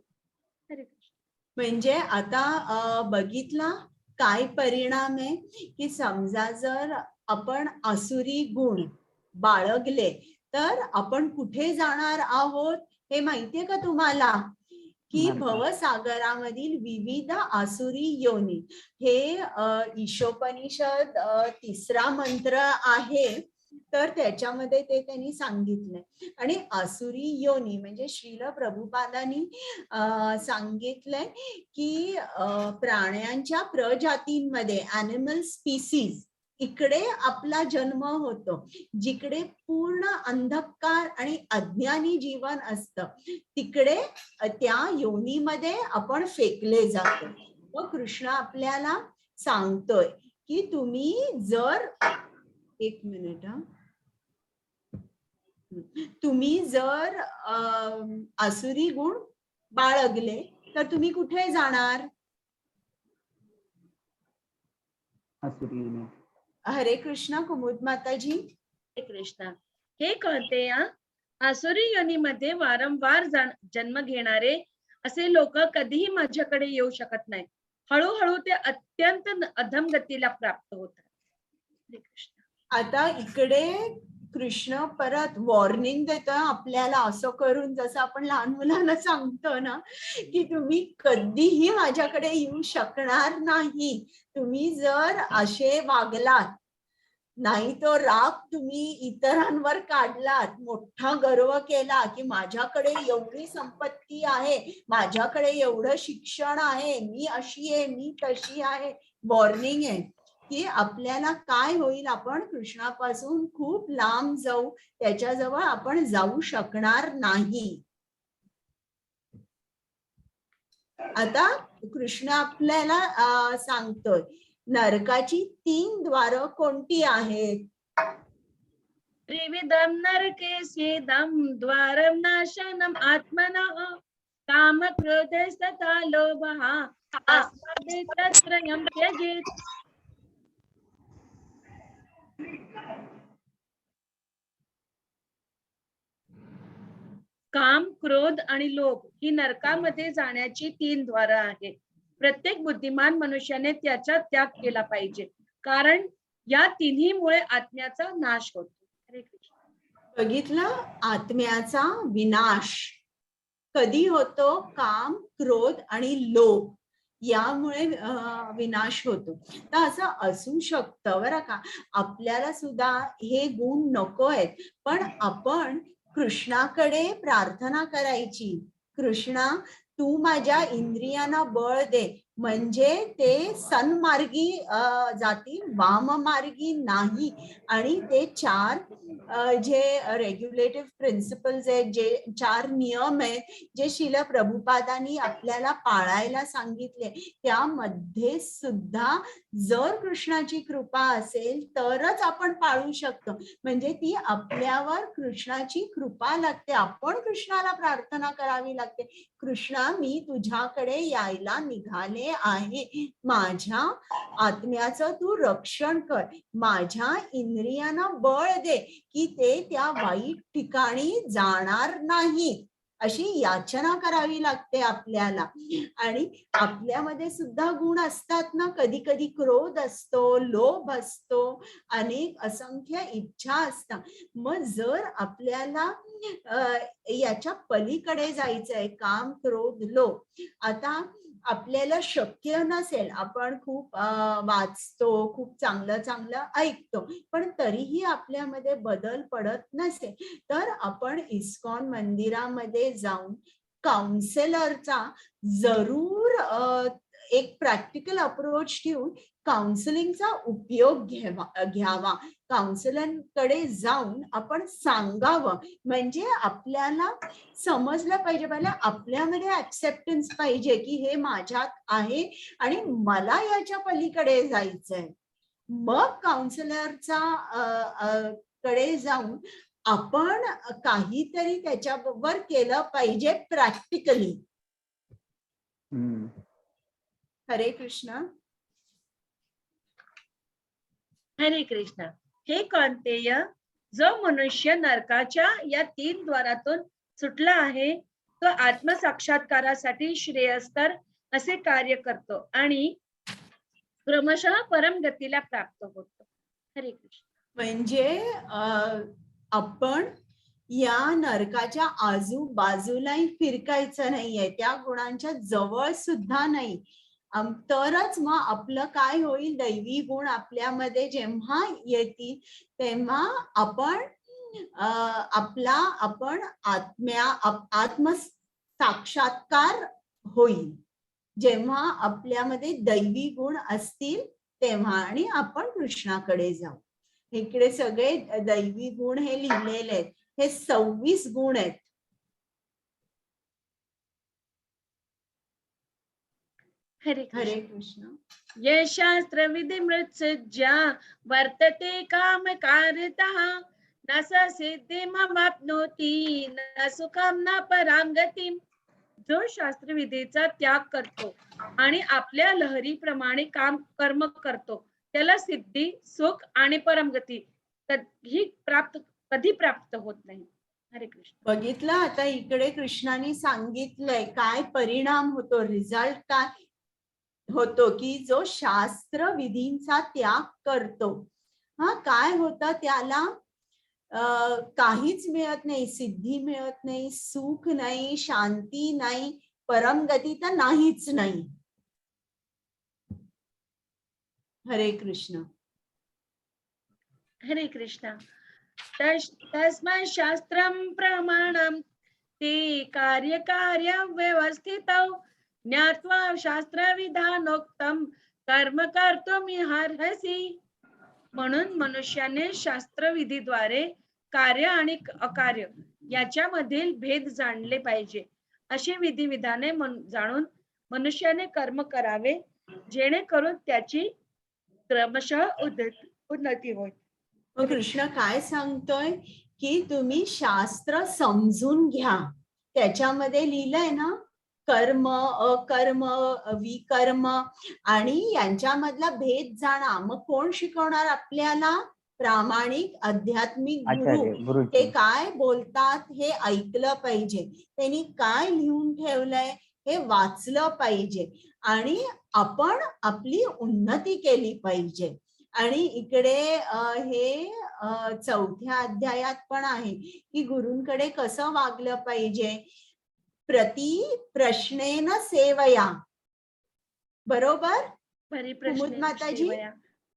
Speaker 2: हरे कृष्ण.
Speaker 1: म्हणजे आता बघितला काय परिणाम आहे की समजा जर आपण आसुरी गुण बाळगले तर आपण कुठे जाणार आहोत हे माहितीये का तुम्हाला? की
Speaker 6: नरकात.
Speaker 1: भवसागरामधील विविध आसुरी योनी. हे ईशोपनिषद 3रा मंत्र आहे, तर त्याच्यामध्ये ते त्यांनी सांगितलंय. आणि आसुरी योनी म्हणजे श्रील प्रभुपादांनी सांगितलंय की प्राण्यांच्या प्रजातींमध्ये ॲनिमल स्पीसीज इकडे आपला जन्म होतो, जिकडे पूर्ण अंधकार आणि अज्ञानी जीवन असतं तिकडे त्या योनीमध्ये आपण फेकले जातो. व कृष्ण आपल्याला सांगतोय की तुम्ही जर एक मिनिट तुम्ही जर आसुरी गुण बाळगले तर तुम्ही कुठे जाणार?
Speaker 6: आसुरी योनी.
Speaker 1: हरे कृष्ण कुमुद माताजी.
Speaker 2: हरे कृष्ण. हे कळते आसुरी योनीमध्ये वारंवार जन्म घेणारे असे लोक कधीही माझ्याकडे येऊ शकत नाही. हळूहळू ते अत्यंत अधमगतीला प्राप्त होतात. हरे कृष्ण.
Speaker 1: आता इकडे कृष्ण परत वॉर्निंग देतोय आपल्याला, असं करून जसं आपण लहान मुलांना सांगतो ना की तुम्ही कधीही माझ्याकडे येऊ शकणार नाही तुम्ही जर असे वागलात. नाही तो राग तुम्ही इतरांवर काढलात, मोठा गर्व केला की माझ्याकडे एवढी संपत्ती आहे, माझ्याकडे एवढं शिक्षण आहे, मी अशी आहे, मी तशी आहे. वॉर्निंग आहे की आपल्याला काय होईल, आपण कृष्णापासून खूप लांब जाऊ, त्याच्याजवळ आपण जाऊ शकणार नाही. आता कृष्ण आपल्याला सांगतोय नरकाची 3 द्वार कोणती आहेत?
Speaker 2: त्रिविधम नरकेस्येदं द्वारं नाशनम् आत्मनः काम क्रोधस्तथा लोभः अस्मादेतत्रयं त्यजेत्. काम, क्रोध आणि लोभ ही नरकामध्ये जाण्याची 3 द्वारं आहेत. प्रत्येक बुद्धिमान मनुष्याने त्याचा त्याग केला पाहिजे, कारण या तिन्हीमुळे आत्म्याचा नाश होतो. हरे कृष्ण.
Speaker 1: बघितलं, आत्म्याचा विनाश कधी होतो? काम, क्रोध आणि लोभ यामुळे विनाश होतो. तर असं असू शकतं बरं का, आपल्याला सुद्धा हे गुण नको आहेत, पण आपण कृष्णाकडे प्रार्थना करायची, कृष्णा तू माझ्या इंद्रियांना बळ दे, म्हणजे ते सन्मार्गी जातील, वाममार्गी नाही. आणि ते 4 जे रेग्युलेटिव्ह प्रिन्सिपल्स आहेत, जे 4 नियम आहेत जे श्रील प्रभुपादांनी आपल्याला पाळायला सांगितले, त्यामध्ये सुद्धा जर कृष्णाची कृपा असेल तरच आपण पाळू शकतो. म्हणजे ती आपल्यावर कृष्णाची कृपा लागते, आपण कृष्णाला प्रार्थना करावी लागते. कृष्णा मी तुझ्याकडे यायला निघाले आहे, माझ्या आत्म्याचं तू रक्षण कर, माझ्या इंद्रियांना बळ दे की ते त्या वाईट ठिकाणी जाणार नाही, अशी याचना करावी लागते आपल्याला. आणि आपल्यामध्ये सुद्धा गुण असतात ना, कधी कधी क्रोध असतो, लोभ असतो, अनेक असंख्य इच्छा असतात. मग जर आपल्याला याच्या पलीकडे जायचंय, काम, क्रोध, लोभ, आता आपल्याला शक्य नसेल, आपण खूप वाचतो, खूप चांगलं चांगलं ऐकतो, पण तरीही आपल्यामध्ये बदल पडत नसेल, तर आपण इस्कॉन मंदिरामध्ये जाऊन काउन्सिलरचा जरूर एक प्रॅक्टिकल अप्रोच ठेवून काउन्सिलिंगचा उपयोग घ्यावा. काउन्सिलरकडे जाऊन आपण सांगावं, म्हणजे आपल्याला समजलं पाहिजे, पहिला आपल्यामध्ये ऍक्सेप्टन्स पाहिजे की हे माझ्यात आहे आणि मला याच्या पलीकडे जायचंय. मग काउन्सिलरचा कडे जाऊन आपण काहीतरी त्याच्याबरोबर केलं पाहिजे प्रॅक्टिकली. हरे कृष्ण.
Speaker 2: हरे कृष्ण. हे कौंतेय, जो मनुष्य नरकाच्या या 3 द्वारातून सुटला आहे तो आत्मसाक्षात्कारासाठी श्रेयस्कर असे कार्य करतो आणि क्रमशः परमगतीला प्राप्त होतो. हरे कृष्ण.
Speaker 1: म्हणजे आपण या नरकाच्या आजूबाजूलाही फिरकायचं नाहीये, त्या गुणांच्या जवळ सुद्धा नाही. तरच मग आपलं काय होईल, दैवी गुण आपल्यामध्ये जेव्हा येतील तेव्हा आपण आत्म साक्षात्कार होईल. जेव्हा आपल्यामध्ये दैवी गुण असतील तेव्हा, आणि आपण कृष्णाकडे जाऊ. इकडे सगळे दैवी गुण हे लिहिलेले आहेत. हे 26 गुण आहेत.
Speaker 2: हरे
Speaker 1: हरे
Speaker 2: कृष्ण.
Speaker 1: कृष्ण.
Speaker 2: ये शास्त्र विधि मृत्सज्जा वर्तते काम कारतः न स सिद्धिमवाप्नोति न सुखम न परांगतिम. जो शास्त्र विधीचा त्याग करतो आणि आपल्या लहरीप्रमाणे कर्म करतो त्याला सिद्धी, सुख आणि परमगती कधी प्राप्त होत नाही. हरे कृष्ण.
Speaker 1: बघितलं, आता इकडे कृष्णाने सांगितलंय काय परिणाम होतो, रिझल्ट काय होतो, की जो शास्त्र विधींचा त्याग करतो काय होतं, त्याला काहीच मिळत नाही, सिद्धी मिळत नाही, सुख नाही, शांती नाही, परमगती तर नाहीच नाही. हरे कृष्ण.
Speaker 2: हरे कृष्ण. तस्मात् शास्त्रं प्रमाणं ते कार्य व्यवस्थितौ ज्ञात्वा शास्त्रविधानोक्तं कर्म कर्तुमिहार्हसि. म्हणून मनुष्याने शास्त्रविधीद्वारे कार्य आणि अकार्य याच्यामधील भेद जाणले पाहिजे. अशी विधिविधाने जाणून मनुष्याने कर्म करावे, जेणेकरून त्याची क्रमशः उन्नती होईल.
Speaker 1: कृष्ण काय सांगतोय, की तुम्ही शास्त्र समजून घ्या. त्याच्यामध्ये लिहिलंय ना, कर्म, अकर्म, विकर्म आणि यांच्यामधला भेद जाणा. मग कोण शिकवणार आपल्याला? प्रामाणिक आध्यात्मिक गुरु. ते काय बोलतात हे ऐकलं पाहिजे, त्यांनी काय लिहून ठेवलंय हे वाचलं पाहिजे आणि आपण आपली उन्नती केली पाहिजे. आणि इकडे हे 4थ्या अध्यायात पण आहे की गुरूंकडे कसं वागलं पाहिजे. प्रति प्रश्नेन सेवया. बरोबर माताजी?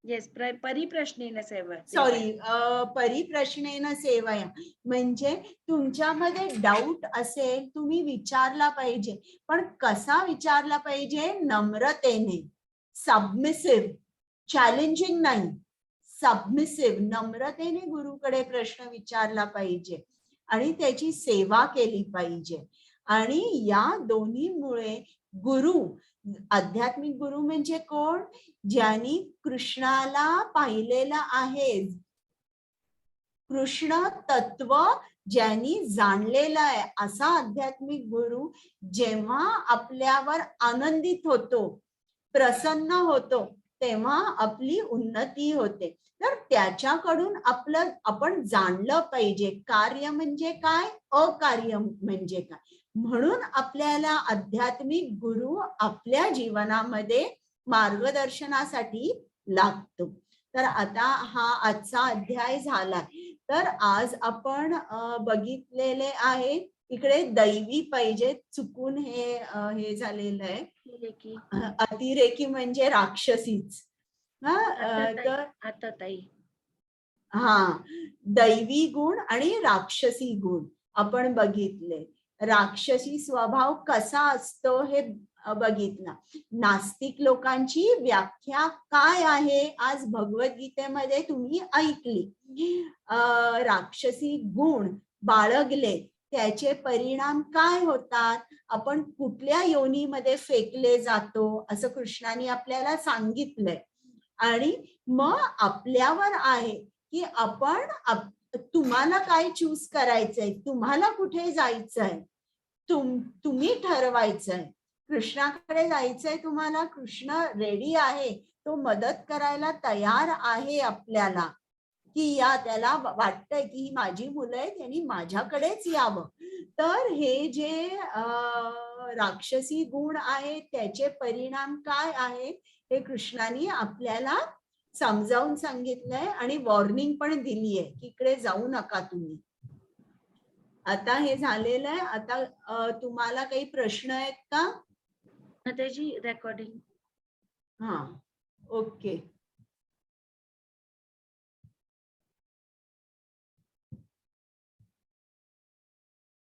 Speaker 2: येस, परिप्रश्नेन सेवा.
Speaker 1: सॉरी, परिप्रश्नेन सेवया म्हणजे तुमच्यामध्ये डाऊट असेल, तुम्ही विचारला पाहिजे, पण कसा विचारला पाहिजे? नम्रतेने, सबमिसिव्ह, चॅलेंजिंग नाही, सबमिसिव्ह, नम्रतेने गुरुकडे प्रश्न विचारला पाहिजे आणि त्याची सेवा केली पाहिजे. आणि या दोन्हीमुळे गुरु, आध्यात्मिक गुरु म्हणजे कोण? ज्यांनी कृष्णाला पाहिलेलं आहे, कृष्ण तत्व ज्यांनी जाणलेलं आहे, असा आध्यात्मिक गुरु जेव्हा आपल्यावर आनंदित होतो, प्रसन्न होतो, तेव्हा आपली उन्नती होते. तर त्याच्याकडून आपण जाणलं पाहिजे कार्य म्हणजे काय, अकार्य म्हणजे काय. म्हणून आपल्याला आध्यात्मिक गुरु आपल्या जीवनामध्ये मार्गदर्शनासाठी लागतो. तर आता हा आजचा अध्याय झालाय. तर आज आपण बघितलेले आहे, इकडे दैवी पाहिजे, चुकून हे झालेलं आहे, अतिरेकी म्हणजे राक्षसीच.
Speaker 2: आता ताई
Speaker 1: दैवी गुण आणि राक्षसी गुण आपण बघितले. राक्षसी स्वभाव कसा असतो हे बघितला. नास्तिक लोकांची व्याख्या काय आहे आज भगवद्गीतेमध्ये तुम्ही ऐकली. राक्षसी गुण बाळगले त्याचे परिणाम काय होतात, आपण कुठल्या योनीमध्ये फेकले जातो असं कृष्णाने आपल्याला सांगितलंय. आणि मग आपल्यावर आहे की आपण तुम्हाला काय चूज करायचंय, तुम्हाला कुठे जायचंय, तुम्ही ठरवायचंय. कृष्णाकडे जायचंय तुम्हाला, कृष्ण रेडी आहे तो मदत करायला तयार आहे आपल्याला, की या त्याला वाटतंय की ही माझी मुलं आहेत, यांनी माझ्याकडेच यावं. तर हे जे राक्षसी गुण आहेत त्याचे परिणाम काय आहेत हे कृष्णाने आपल्याला समजावून सांगितलंय आणि वॉर्निंग पण दिली आहे की इकडे जाऊ नका तुम्ही. आता हे झालेलं आहे. आता तुम्हाला काही प्रश्न आहेत का?
Speaker 2: माताजी रेकॉर्डिंग.
Speaker 1: हा, ओके.